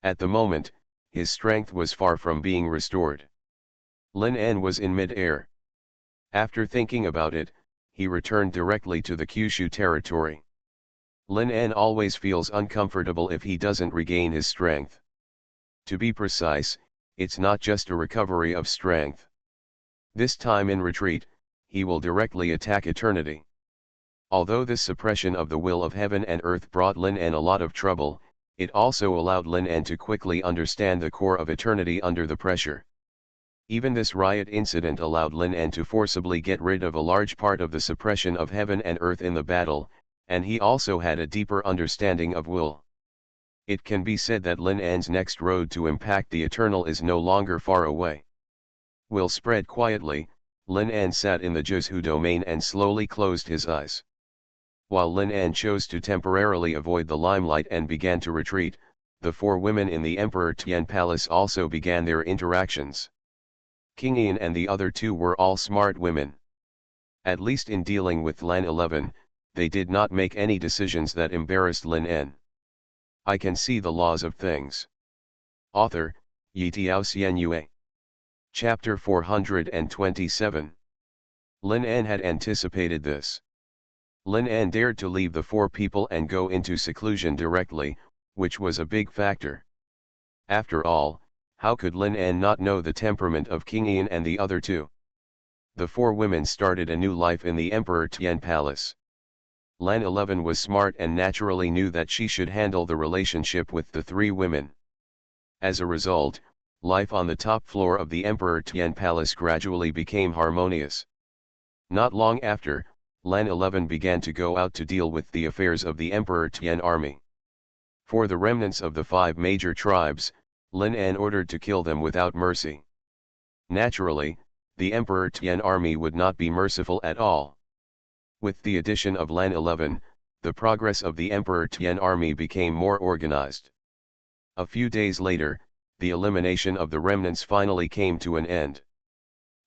At the moment, his strength was far from being restored. Lin An was in mid-air. After thinking about it, he returned directly to the Kyushu territory. Lin An always feels uncomfortable if he doesn't regain his strength. To be precise, it's not just a recovery of strength. This time in retreat, he will directly attack eternity. Although this suppression of the will of heaven and earth brought Lin An a lot of trouble, it also allowed Lin An to quickly understand the core of eternity under the pressure. Even this riot incident allowed Lin An to forcibly get rid of a large part of the suppression of heaven and earth in the battle, and he also had a deeper understanding of will. It can be said that Lin An's next road to impact the eternal is no longer far away. Will spread quietly, Lin An sat in the Juzhu domain and slowly closed his eyes. While Lin An chose to temporarily avoid the limelight and began to retreat, the four women in the Emperor Tian Palace also began their interactions. King Ian and the other two were all smart women. At least in dealing with Lan 11, they did not make any decisions that embarrassed Lin An. I can see the laws of things. Author, Yi Tiao Xuanhuan. Chapter 427. Lin An had anticipated this. Lin An dared to leave the four people and go into seclusion directly, which was a big factor. After all, how could Lin An not know the temperament of King Ian and the other two? The four women started a new life in the Emperor Tian Palace. Lan 11 was smart and naturally knew that she should handle the relationship with the three women. As a result, life on the top floor of the Emperor Tian Palace gradually became harmonious. Not long after, Lan 11 began to go out to deal with the affairs of the Emperor Tian army. For the remnants of the five major tribes, Lin An ordered to kill them without mercy. Naturally, the Emperor Tian army would not be merciful at all. With the addition of Lan 11, the progress of the Emperor Tian army became more organized. A few days later, the elimination of the remnants finally came to an end.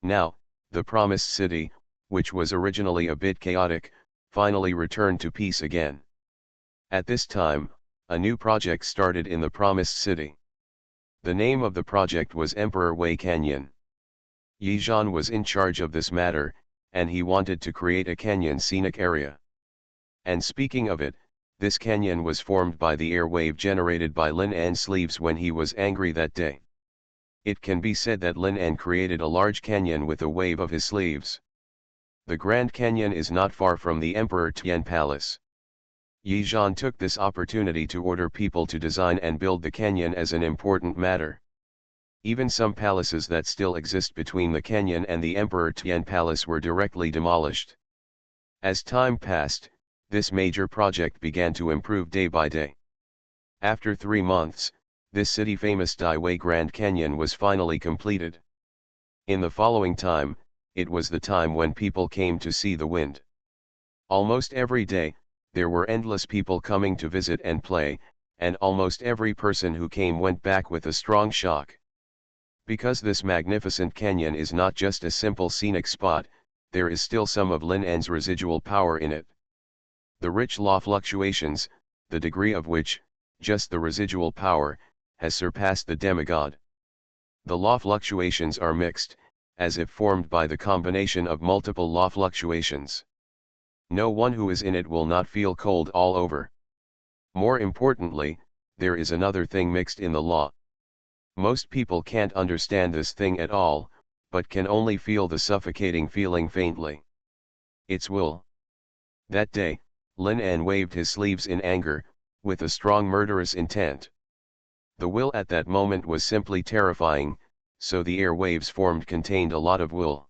Now, the Promised City, which was originally a bit chaotic, finally returned to peace again. At this time, a new project started in the Promised City. The name of the project was Emperor Wei Canyon. Yi Zhan was in charge of this matter, and he wanted to create a canyon scenic area. And speaking of it, this canyon was formed by the air wave generated by Lin An's sleeves when he was angry that day. It can be said that Lin An created a large canyon with a wave of his sleeves. The Grand Canyon is not far from the Emperor Tian Palace. Yi Zhan took this opportunity to order people to design and build the canyon as an important matter. Even some palaces that still exist between the canyon and the Emperor Tian Palace were directly demolished. As time passed, this major project began to improve day by day. After 3 months, this city-famous Daiwei Grand Canyon was finally completed. In the following time, it was the time when people came to see the wind. Almost every day, there were endless people coming to visit and play, and almost every person who came went back with a strong shock. Because this magnificent canyon is not just a simple scenic spot, there is still some of Lin An's residual power in it. The rich law fluctuations, the degree of which, just the residual power, has surpassed the demigod. The law fluctuations are mixed, as if formed by the combination of multiple law fluctuations. No one who is in it will not feel cold all over. More importantly, there is another thing mixed in the law. Most people can't understand this thing at all, but can only feel the suffocating feeling faintly. It's will. That day, Lin An waved his sleeves in anger, with a strong murderous intent. The will at that moment was simply terrifying, so the air waves formed contained a lot of will.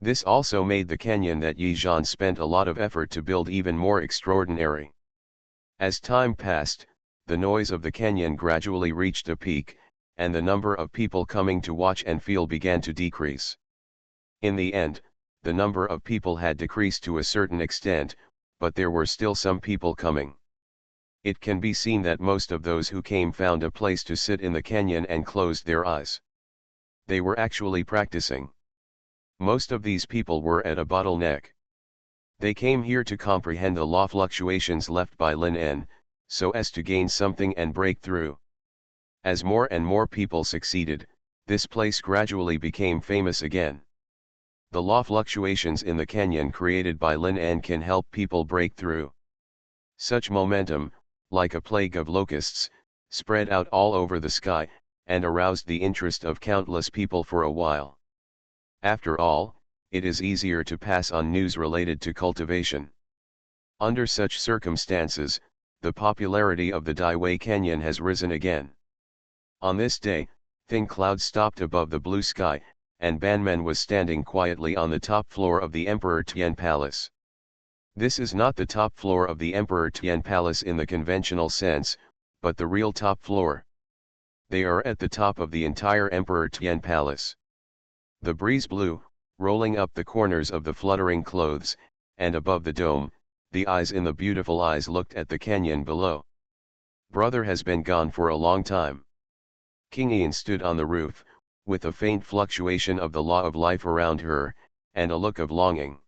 This also made the canyon that Yi Zhan spent a lot of effort to build even more extraordinary. As time passed, the noise of the canyon gradually reached a peak, and the number of people coming to watch and feel began to decrease. In the end, the number of people had decreased to a certain extent, but there were still some people coming. It can be seen that most of those who came found a place to sit in the canyon and closed their eyes. They were actually practicing. Most of these people were at a bottleneck. They came here to comprehend the law fluctuations left by Lin An, so as to gain something and break through. As more and more people succeeded, this place gradually became famous again. The law fluctuations in the canyon created by Lin An can help people break through. Such momentum, like a plague of locusts, spread out all over the sky, and aroused the interest of countless people for a while. After all, it is easier to pass on news related to cultivation. Under such circumstances, the popularity of the Daiwei Canyon has risen again. On this day, thin clouds stopped above the blue sky, and Banmen was standing quietly on the top floor of the Emperor Tian Palace. This is not the top floor of the Emperor Tian Palace in the conventional sense, but the real top floor. They are at the top of the entire Emperor Tian Palace. The breeze blew, rolling up the corners of the fluttering clothes, and above the dome, the eyes in the beautiful eyes looked at the canyon below. Brother has been gone for a long time. King Ian stood on the roof, with a faint fluctuation of the law of life around her, and a look of longing.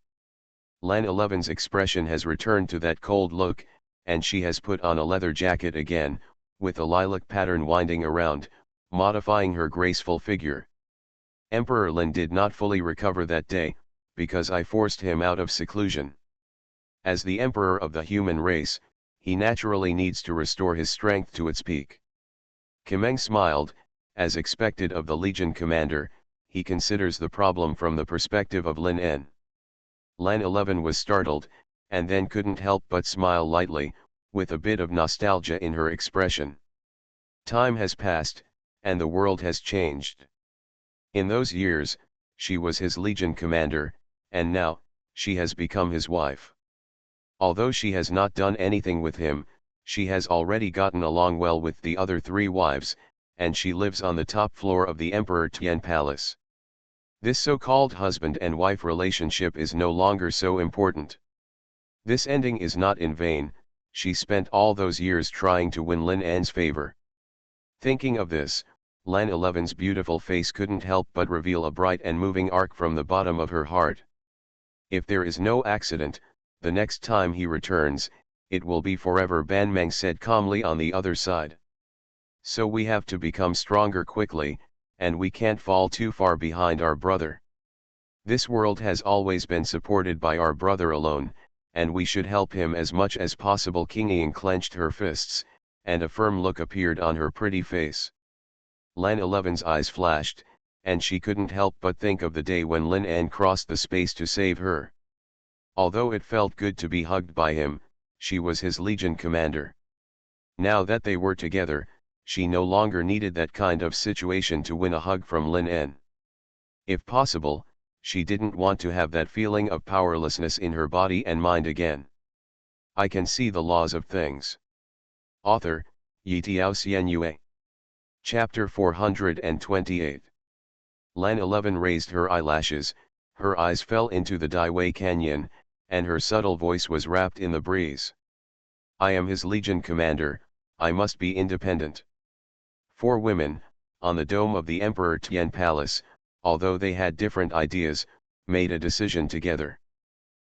Lan 11's expression has returned to that cold look, and she has put on a leather jacket again, with a lilac pattern winding around, modifying her graceful figure. Emperor Lin did not fully recover that day, because I forced him out of seclusion. As the emperor of the human race, he naturally needs to restore his strength to its peak. Kameng smiled. As expected of the Legion commander, he considers the problem from the perspective of Lin An. Lan 11 was startled, and then couldn't help but smile lightly, with a bit of nostalgia in her expression. Time has passed, and the world has changed. In those years, she was his Legion commander, and now, she has become his wife. Although she has not done anything with him, she has already gotten along well with the other 3 wives, and she lives on the top floor of the Emperor Tian Palace. This so-called husband and wife relationship is no longer so important. This ending is not in vain. She spent all those years trying to win Lin An's favor. Thinking of this, Lan 11's beautiful face couldn't help but reveal a bright and moving arc from the bottom of her heart. If there is no accident, the next time he returns, it will be forever, Ban Meng said calmly on the other side. So we have to become stronger quickly, and we can't fall too far behind our brother. This world has always been supported by our brother alone, and we should help him as much as possible." King Ying clenched her fists, and a firm look appeared on her pretty face. Lan 11's eyes flashed, and she couldn't help but think of the day when Lin An crossed the space to save her. Although it felt good to be hugged by him, she was his Legion commander. Now that they were together, she no longer needed that kind of situation to win a hug from Lin An. If possible, she didn't want to have that feeling of powerlessness in her body and mind again. I can see the laws of things. Author, Yitiao Xianyue. Chapter 428. Lan 11 raised her eyelashes, her eyes fell into the Daiwei Canyon, and her subtle voice was wrapped in the breeze. "I am his Legion commander, I must be independent." 4 women, on the dome of the Emperor Tian Palace, although they had different ideas, made a decision together.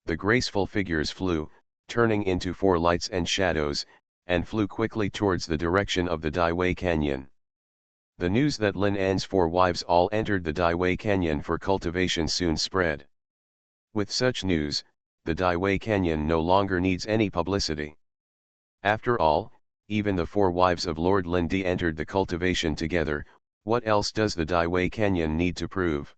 The graceful figures flew, turning into 4 lights and shadows, and flew quickly towards the direction of the Daiwei Canyon. The news that Lin An's 4 wives all entered the Daiwei Canyon for cultivation soon spread. With such news, the Daiwei Canyon no longer needs any publicity. After all, even the 4 wives of Lord Lin Di entered the cultivation together. What else does the Daiwei Canyon need to prove?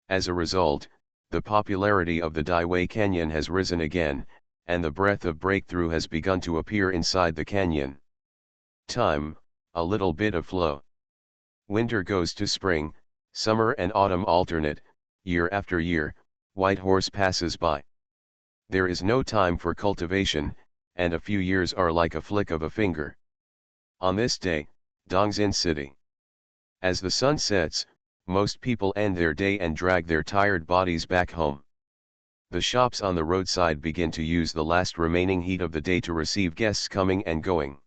As a result, the popularity of the Daiwei Canyon has risen again, and the breath of breakthrough has begun to appear inside the canyon. Time, a little bit of flow. Winter goes to spring, summer and autumn alternate, year after year. White horse passes by. There is no time for cultivation, and a few years are like a flick of a finger. On this day, Dongxin City. As the sun sets, most people end their day and drag their tired bodies back home. The shops on the roadside begin to use the last remaining heat of the day to receive guests coming and going.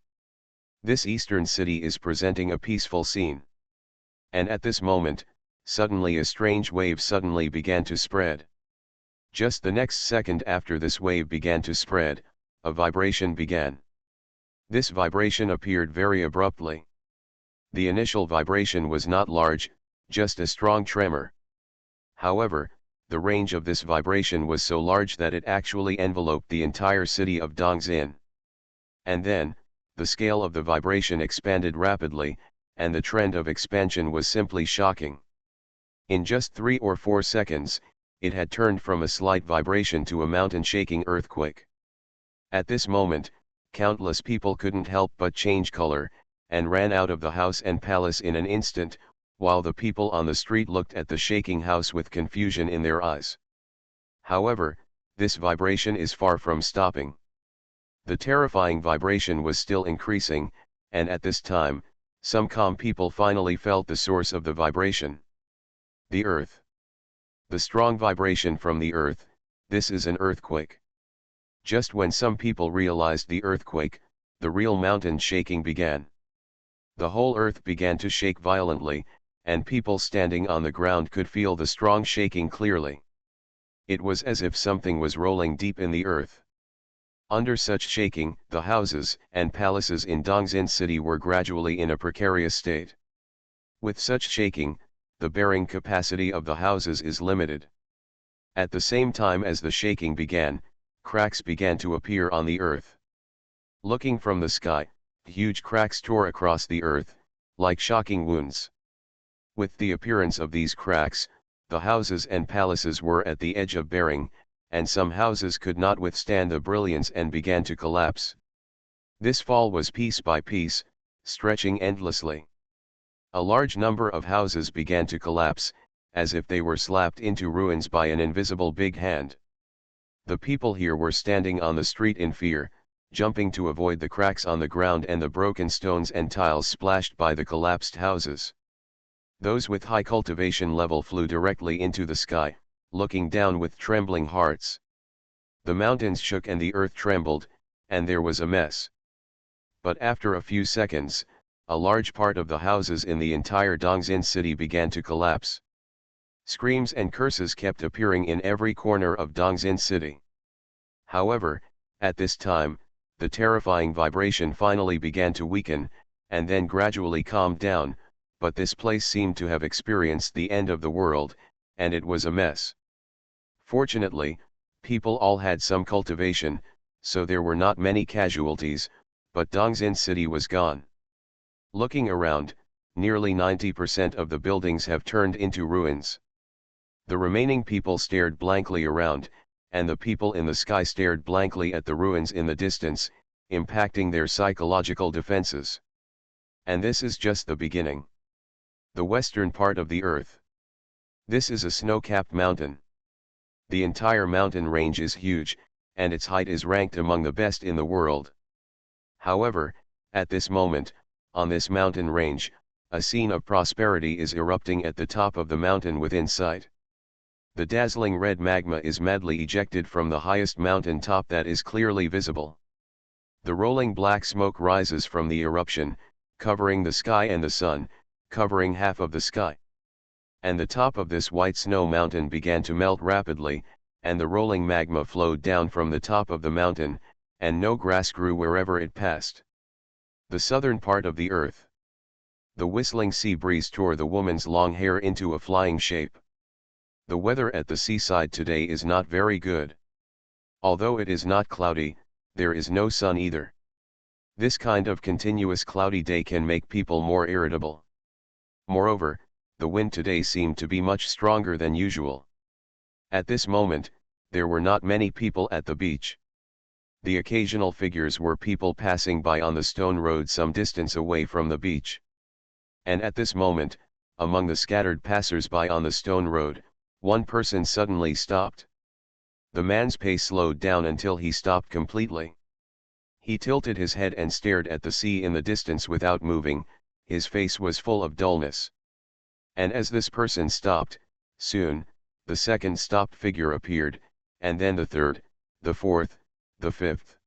This eastern city is presenting a peaceful scene. And at this moment, suddenly a strange wave suddenly began to spread. Just the next second after this wave began to spread, a vibration began. This vibration appeared very abruptly. The initial vibration was not large, just a strong tremor. However, the range of this vibration was so large that it actually enveloped the entire city of Dongxin. And then, the scale of the vibration expanded rapidly, and the trend of expansion was simply shocking. In just 3 or 4 seconds, it had turned from a slight vibration to a mountain-shaking earthquake. At this moment, countless people couldn't help but change color, and ran out of the house and palace in an instant, while the people on the street looked at the shaking house with confusion in their eyes. However, this vibration is far from stopping. The terrifying vibration was still increasing, and at this time, some calm people finally felt the source of the vibration. The earth. The strong vibration from the earth, this is an earthquake. Just when some people realized the earthquake, the real mountain shaking began. The whole earth began to shake violently, and people standing on the ground could feel the strong shaking clearly. It was as if something was rolling deep in the earth. Under such shaking, the houses and palaces in Dongxin City were gradually in a precarious state. With such shaking, the bearing capacity of the houses is limited. At the same time as the shaking began, cracks began to appear on the earth. Looking from the sky, huge cracks tore across the earth, like shocking wounds. With the appearance of these cracks, the houses and palaces were at the edge of bearing, and some houses could not withstand the brilliance and began to collapse. This fall was piece by piece, stretching endlessly. A large number of houses began to collapse, as if they were slapped into ruins by an invisible big hand. The people here were standing on the street in fear, jumping to avoid the cracks on the ground and the broken stones and tiles splashed by the collapsed houses. Those with high cultivation level flew directly into the sky, looking down with trembling hearts. The mountains shook and the earth trembled, and there was a mess. But after a few seconds, a large part of the houses in the entire Dongxin city began to collapse. Screams and curses kept appearing in every corner of Dongxin city. However, at this time, the terrifying vibration finally began to weaken, and then gradually calmed down, but this place seemed to have experienced the end of the world, and it was a mess. Fortunately, People all had some cultivation, so there were not many casualties, but Dongzin City was gone. Looking around, nearly 90% of the buildings have turned into ruins. The remaining people stared blankly around, and the people in the sky stared blankly at the ruins in the distance, impacting their psychological defenses. And this is just the beginning. The western part of the earth. This is a snow-capped mountain. The entire mountain range is huge, and its height is ranked among the best in the world. However, at this moment, on this mountain range, a scene of prosperity is erupting at the top of the mountain within sight. The dazzling red magma is madly ejected from the highest mountain top that is clearly visible. The rolling black smoke rises from the eruption, covering the sky and the sun, covering half of the sky. And the top of this white snow mountain began to melt rapidly, and the rolling magma flowed down from the top of the mountain, and no grass grew wherever it passed. The southern part of the earth. The whistling sea breeze tore the woman's long hair into a flying shape. The weather at the seaside today is not very good. Although it is not cloudy, there is no sun either. This kind of continuous cloudy day can make people more irritable. Moreover, the wind today seemed to be much stronger than usual. At this moment, there were not many people at the beach. The occasional figures were people passing by on the stone road some distance away from the beach. And at this moment, among the scattered passers-by on the stone road, one person suddenly stopped. The man's pace slowed down until he stopped completely. He tilted his head and stared at the sea in the distance without moving. His face was full of dullness. And as this person stopped, soon, the second stopped figure appeared, and then the third, the fourth, the fifth.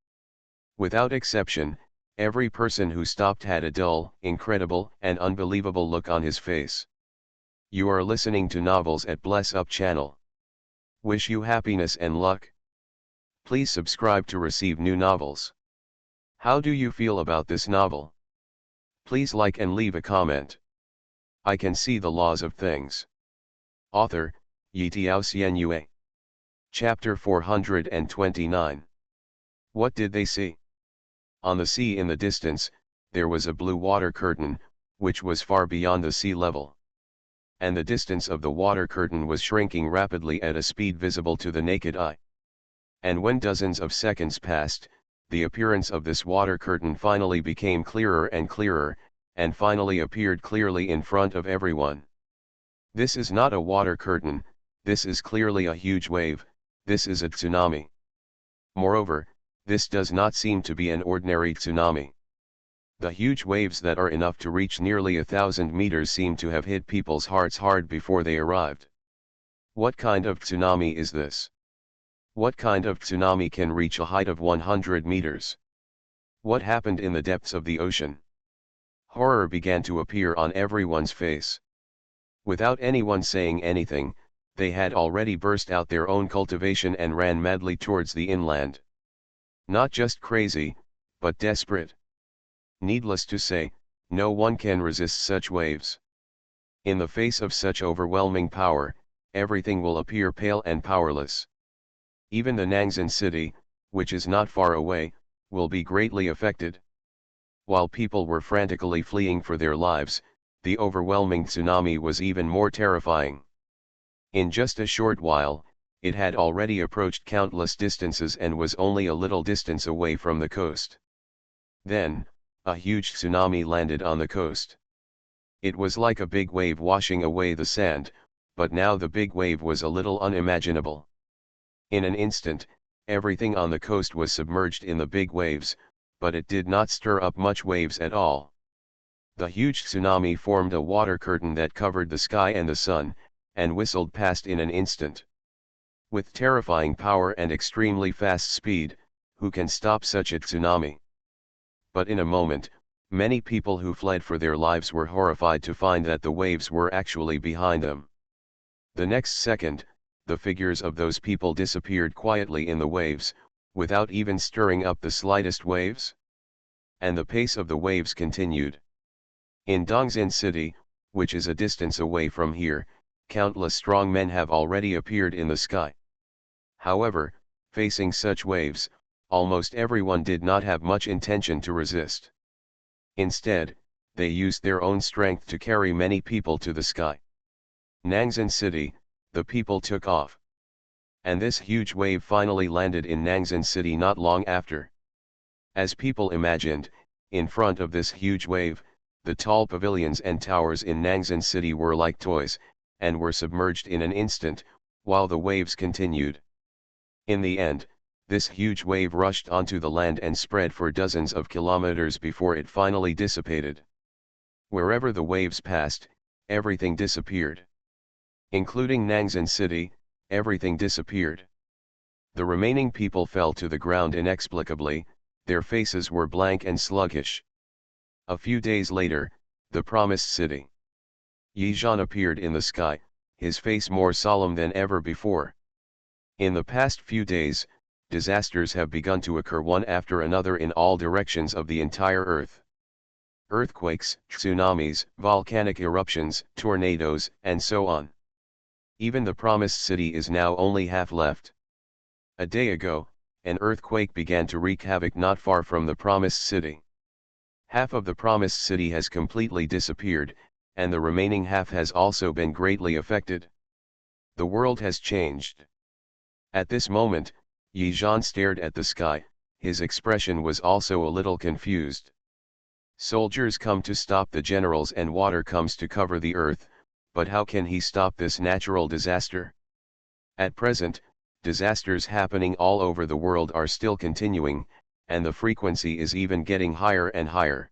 Without exception, every person who stopped had a dull, incredible, and unbelievable look on his face. You are listening to Novels at Bless Up channel. Wish you happiness and luck. Please subscribe to receive new novels. How do you feel about this novel? Please like and leave a comment. I can see the laws of things. Author, Xuanhuan. Chapter 429. What did they see? On the sea in the distance, there was a blue water curtain, which was far beyond the sea level. And the distance of the water curtain was shrinking rapidly at a speed visible to the naked eye. And when dozens of seconds passed, the appearance of this water curtain finally became clearer and clearer, and finally appeared clearly in front of everyone. This is not a water curtain, this is clearly a huge wave, this is a tsunami. Moreover, this does not seem to be an ordinary tsunami. The huge waves that are enough to reach nearly 1,000 meters seem to have hit people's hearts hard before they arrived. What kind of tsunami is this? What kind of tsunami can reach a height of 100 meters? What happened in the depths of the ocean? Horror began to appear on everyone's face. Without anyone saying anything, they had already burst out their own cultivation and ran madly towards the inland. Not just crazy, but desperate. Needless to say, no one can resist such waves. In the face of such overwhelming power, everything will appear pale and powerless. Even the Nangzin city, which is not far away, will be greatly affected. While people were frantically fleeing for their lives, the overwhelming tsunami was even more terrifying. In just a short while, it had already approached countless distances and was only a little distance away from the coast. Then, a huge tsunami landed on the coast. It was like a big wave washing away the sand, but now the big wave was a little unimaginable. In an instant, everything on the coast was submerged in the big waves, but it did not stir up much waves at all. The huge tsunami formed a water curtain that covered the sky and the sun, and whistled past in an instant. With terrifying power and extremely fast speed, who can stop such a tsunami? But in a moment, many people who fled for their lives were horrified to find that the waves were actually behind them. The next second, the figures of those people disappeared quietly in the waves, without even stirring up the slightest waves. And the pace of the waves continued. In Dongzin City, which is a distance away from here, countless strong men have already appeared in the sky. However, Facing such waves, almost everyone did not have much intention to resist. Instead, they used their own strength to carry many people to the sky. Nangzhen City, the people took off. And this huge wave finally landed in Nangzhen City not long after. As people imagined, in front of this huge wave, the tall pavilions and towers in Nangzhen City were like toys, and were submerged in an instant, while the waves continued. In the end, this huge wave rushed onto the land and spread for dozens of kilometers before it finally dissipated. Wherever the waves passed, everything disappeared. Including Nangzhen City, everything disappeared. The remaining people fell to the ground inexplicably, their faces were blank and sluggish. A few days later, the promised city. Yizhan appeared in the sky, his face more solemn than ever before. In the past few days, disasters have begun to occur one after another in all directions of the entire Earth. Earthquakes, tsunamis, volcanic eruptions, tornadoes, and so on. Even the promised city is now only half left. A day ago, an earthquake began to wreak havoc not far from the promised city. Half of the promised city has completely disappeared, and the remaining half has also been greatly affected. The world has changed. At this moment, Yizhan stared at the sky, his expression was also a little confused. Soldiers come to stop the generals and water comes to cover the earth, but how can he stop this natural disaster? At present, disasters happening all over the world are still continuing, and the frequency is even getting higher and higher.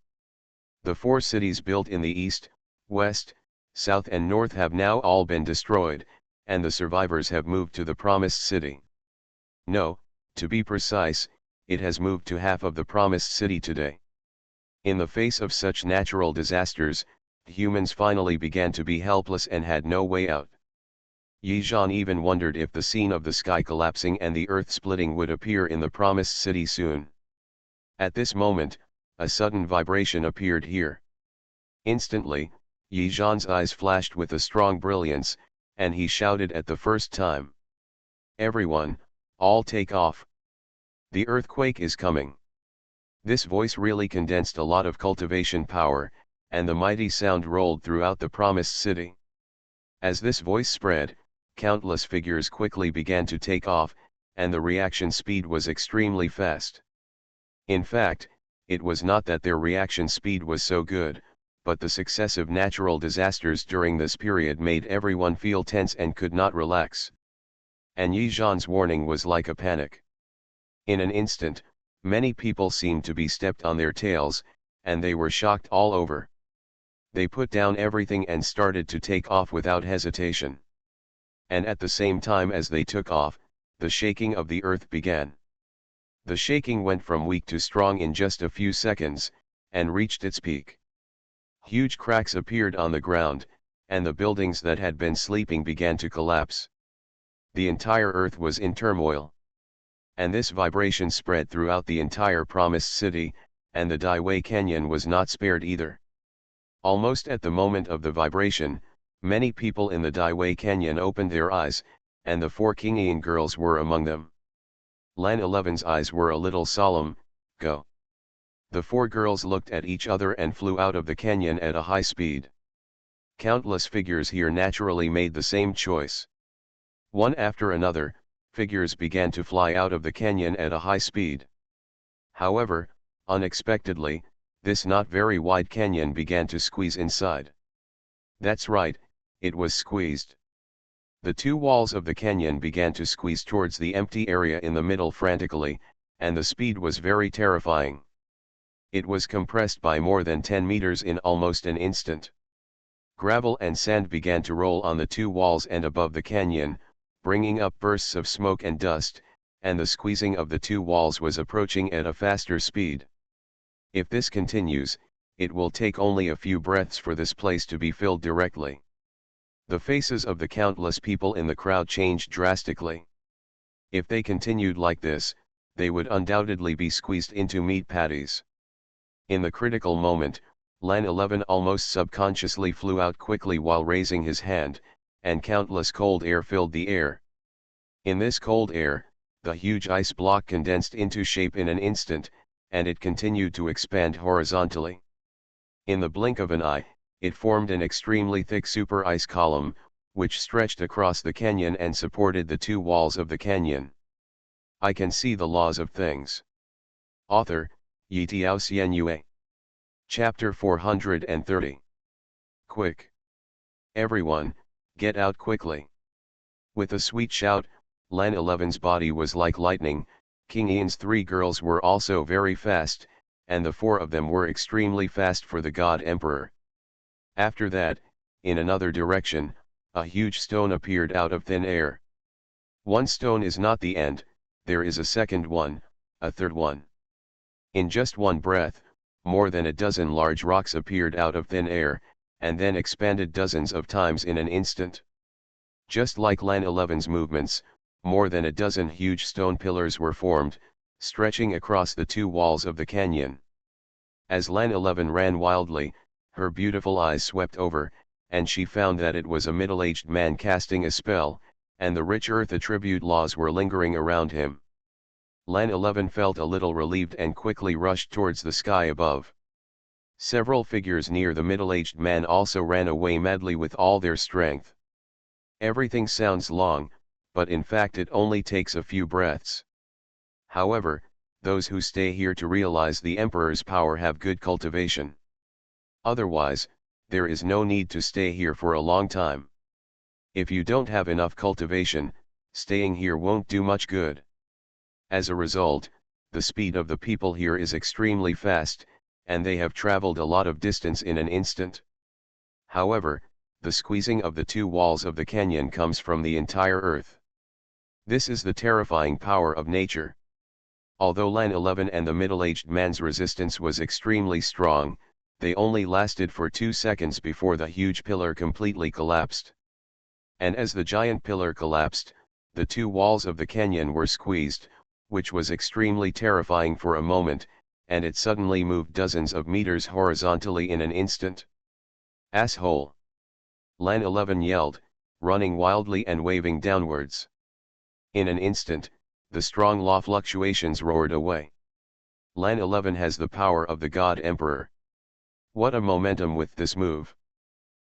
The 4 cities built in the east, west, south and north have now all been destroyed, and the survivors have moved to the promised city. No, to be precise, it has moved to half of the promised city today. In the face of such natural disasters, humans finally began to be helpless and had no way out. Yizhan even wondered if the scene of the sky collapsing and the earth splitting would appear in the promised city soon. At this moment, a sudden vibration appeared here. Instantly, Yizhan's eyes flashed with a strong brilliance, and he shouted at the first time. "Everyone, all take off. The earthquake is coming." This voice really condensed a lot of cultivation power, and the mighty sound rolled throughout the promised city. As this voice spread, countless figures quickly began to take off, and the reaction speed was extremely fast. In fact, it was not that their reaction speed was so good, but the successive natural disasters during this period made everyone feel tense and could not relax. And Yizhan's warning was like a panic. In an instant, many people seemed to be stepped on their tails, and they were shocked all over. They put down everything and started to take off without hesitation. And at the same time as they took off, the shaking of the earth began. The shaking went from weak to strong in just a few seconds, and reached its peak. Huge cracks appeared on the ground, and the buildings that had been sleeping began to collapse. The entire earth was in turmoil. And this vibration spread throughout the entire promised city, and the Daiwei Canyon was not spared either. Almost at the moment of the vibration, many people in the Daiwei Canyon opened their eyes, and the 4 Qingyan girls were among them. Lan 11's eyes were a little solemn. "Go." The 4 girls looked at each other and flew out of the canyon at a high speed. Countless figures here naturally made the same choice. One after another, figures began to fly out of the canyon at a high speed. However, unexpectedly, this not very wide canyon began to squeeze inside. That's right, it was squeezed. The 2 walls of the canyon began to squeeze towards the empty area in the middle frantically, and the speed was very terrifying. It was compressed by more than 10 meters in almost an instant. Gravel and sand began to roll on the 2 walls and above the canyon, bringing up bursts of smoke and dust, and the squeezing of the 2 walls was approaching at a faster speed. If this continues, it will take only a few breaths for this place to be filled directly. The faces of the countless people in the crowd changed drastically. If they continued like this, they would undoubtedly be squeezed into meat patties. In the critical moment, Lan 11 almost subconsciously flew out quickly while raising his hand, and countless cold air filled the air. In this cold air, the huge ice block condensed into shape in an instant, and it continued to expand horizontally. In the blink of an eye, it formed an extremely thick super ice column, which stretched across the canyon and supported the two walls of the canyon. I can see the laws of things. Author, Xuanhuan. Chapter 430. Quick! Everyone, get out quickly! With a sweet shout, Lan 11's body was like lightning. King Ian's three girls were also very fast, and the four of them were extremely fast for the God Emperor. After that, in another direction, a huge stone appeared out of thin air. One stone is not the end, there is a second one, a third one. In just one breath, more than a dozen large rocks appeared out of thin air, and then expanded dozens of times in an instant. Just like Lan 11's movements, more than a dozen huge stone pillars were formed, stretching across the two walls of the canyon. As Lan 11 ran wildly, her beautiful eyes swept over, and she found that it was a middle-aged man casting a spell, and the rich earth attribute laws were lingering around him. Lan 11 felt a little relieved and quickly rushed towards the sky above. Several figures near the middle-aged man also ran away madly with all their strength. Everything sounds long, but in fact it only takes a few breaths. However, those who stay here to realize the Emperor's power have good cultivation. Otherwise, there is no need to stay here for a long time. If you don't have enough cultivation, staying here won't do much good. As a result, the speed of the people here is extremely fast, and they have traveled a lot of distance in an instant. However, the squeezing of the two walls of the canyon comes from the entire earth. This is the terrifying power of nature. Although Lan 11 and the middle-aged man's resistance was extremely strong, they only lasted for 2 seconds before the huge pillar completely collapsed. And as the giant pillar collapsed, the two walls of the canyon were squeezed, which was extremely terrifying for a moment, and it suddenly moved dozens of meters horizontally in an instant. Asshole! Lan 11 yelled, running wildly and waving downwards. In an instant, the strong law fluctuations roared away. Lan 11 has the power of the God Emperor. What a momentum with this move!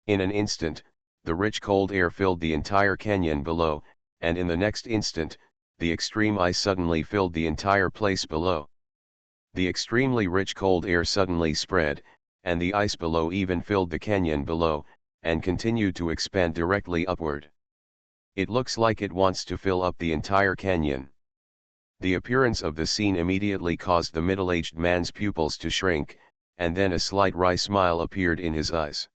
In an instant, the rich cold air filled the entire canyon below, and in the next instant, the extreme ice suddenly filled the entire place below. The extremely rich cold air suddenly spread, and the ice below even filled the canyon below, and continued to expand directly upward. It looks like it wants to fill up the entire canyon. The appearance of the scene immediately caused the middle-aged man's pupils to shrink, and then a slight wry smile appeared in his eyes.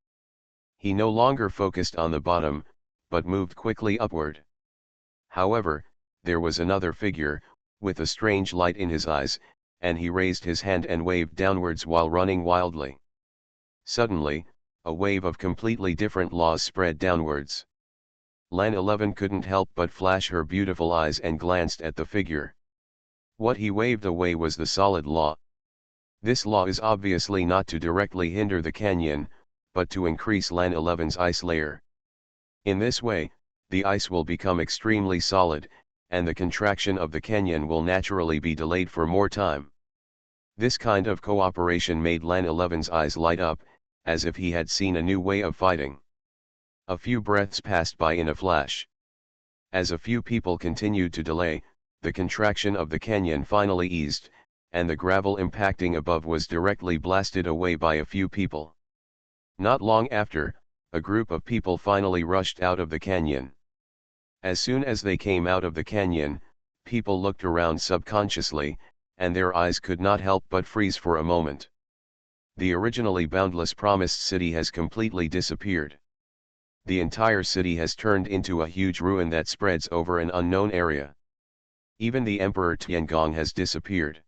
He no longer focused on the bottom, but moved quickly upward. However, there was another figure, with a strange light in his eyes, and he raised his hand and waved downwards while running wildly. Suddenly, a wave of completely different laws spread downwards. Lan 11 couldn't help but flash her beautiful eyes and glanced at the figure. What he waved away was the solid law. This law is obviously not to directly hinder the canyon, but to increase Lan 11's ice layer. In this way, the ice will become extremely solid, and the contraction of the canyon will naturally be delayed for more time. This kind of cooperation made Lan 11's eyes light up, as if he had seen a new way of fighting. A few breaths passed by in a flash. As a few people continued to delay, the contraction of the canyon finally eased, and the gravel impacting above was directly blasted away by a few people. Not long after, a group of people finally rushed out of the canyon. As soon as they came out of the canyon, people looked around subconsciously, and their eyes could not help but freeze for a moment. The originally boundless promised city has completely disappeared. The entire city has turned into a huge ruin that spreads over an unknown area. Even the Emperor Tiangong has disappeared.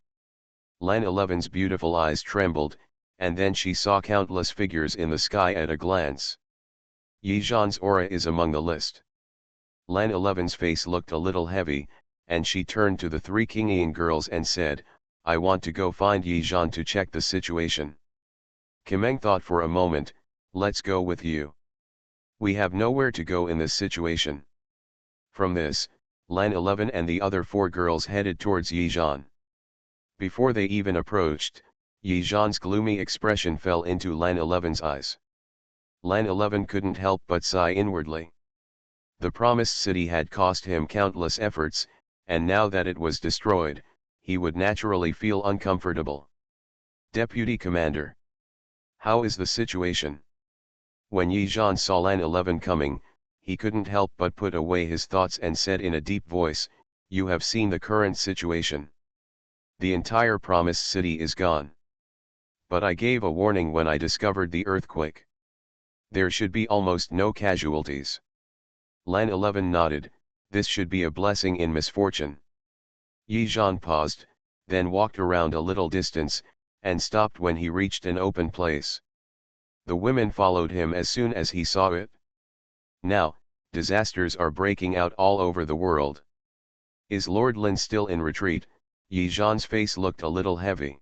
Lan 11's beautiful eyes trembled, and then she saw countless figures in the sky at a glance. Yi Zhan's aura is among the list. Lan 11's face looked a little heavy, and she turned to the three Kingian girls and said, "I want to go find Yi Zhan to check the situation." Kimeng thought for a moment, "Let's go with you. We have nowhere to go in this situation." From this, Lan 11 and the other 4 girls headed towards Yizhan. Before they even approached, Yizhan's gloomy expression fell into Lan 11's eyes. Lan 11 couldn't help but sigh inwardly. The promised city had cost him countless efforts, and now that it was destroyed, he would naturally feel uncomfortable. Deputy Commander. How is the situation? When Yizhan saw Lan 11 coming, he couldn't help but put away his thoughts and said in a deep voice, "You have seen the current situation. The entire promised city is gone. But I gave a warning when I discovered the earthquake. There should be almost no casualties." Lan 11 nodded, "This should be a blessing in misfortune." Yizhan paused, then walked around a little distance, and stopped when he reached an open place. The women followed him as soon as he saw it. Now, disasters are breaking out all over the world. Is Lord Lin still in retreat? Yizhan's face looked a little heavy.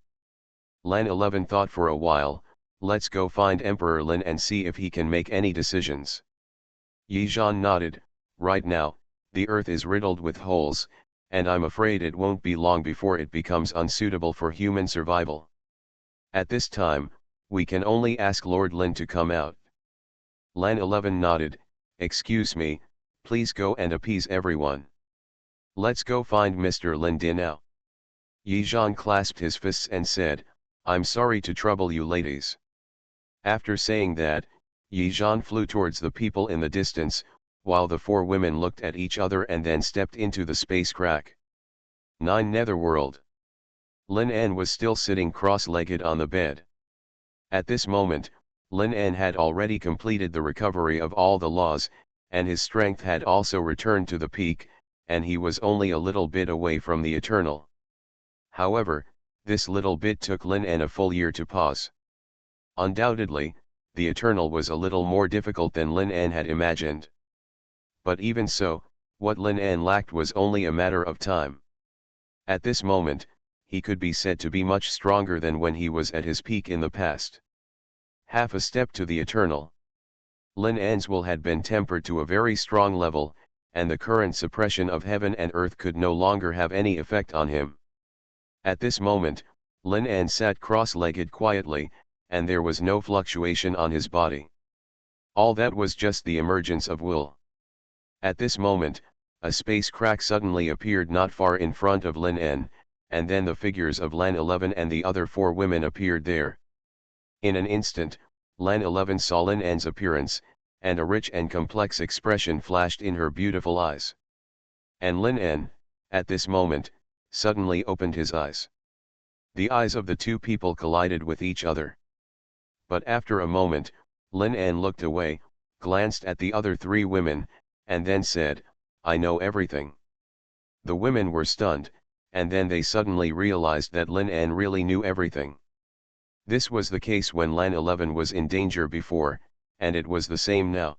Lan 11 thought for a while, "Let's go find Emperor Lin and see if he can make any decisions." Yizhan nodded, "Right now, the earth is riddled with holes, and I'm afraid it won't be long before it becomes unsuitable for human survival. At this time, we can only ask Lord Lin to come out." Lan 11 nodded, "Excuse me, please go and appease everyone. Let's go find Mr. Lin now." Yizhan clasped his fists and said, "I'm sorry to trouble you ladies." After saying that, Yizhan flew towards the people in the distance, while the 4 women looked at each other and then stepped into the space crack. 9 Netherworld. Lin En was still sitting cross-legged on the bed. At this moment, Lin En had already completed the recovery of all the laws, and his strength had also returned to the peak, and he was only a little bit away from the Eternal. However, this little bit took Lin En a full year to pause. Undoubtedly, the Eternal was a little more difficult than Lin En had imagined. But even so, what Lin En lacked was only a matter of time. At this moment, he could be said to be much stronger than when he was at his peak in the past. Half a step to the Eternal. Lin En's will had been tempered to a very strong level, and the current suppression of heaven and earth could no longer have any effect on him. At this moment, Lin En sat cross-legged quietly, and there was no fluctuation on his body. All that was just the emergence of will. At this moment, a space crack suddenly appeared not far in front of Lin En, and then the figures of Lan 11 and the other 4 women appeared there. In an instant, Lan 11 saw Lin En's appearance, and a rich and complex expression flashed in her beautiful eyes. And Lin En, at this moment, suddenly opened his eyes. The eyes of the 2 people collided with each other. But after a moment, Lin En looked away, glanced at the other 3 women, and then said, "I know everything." The women were stunned, and then they suddenly realized that Lin En really knew everything. This was the case when Lan 11 was in danger before, and it was the same now.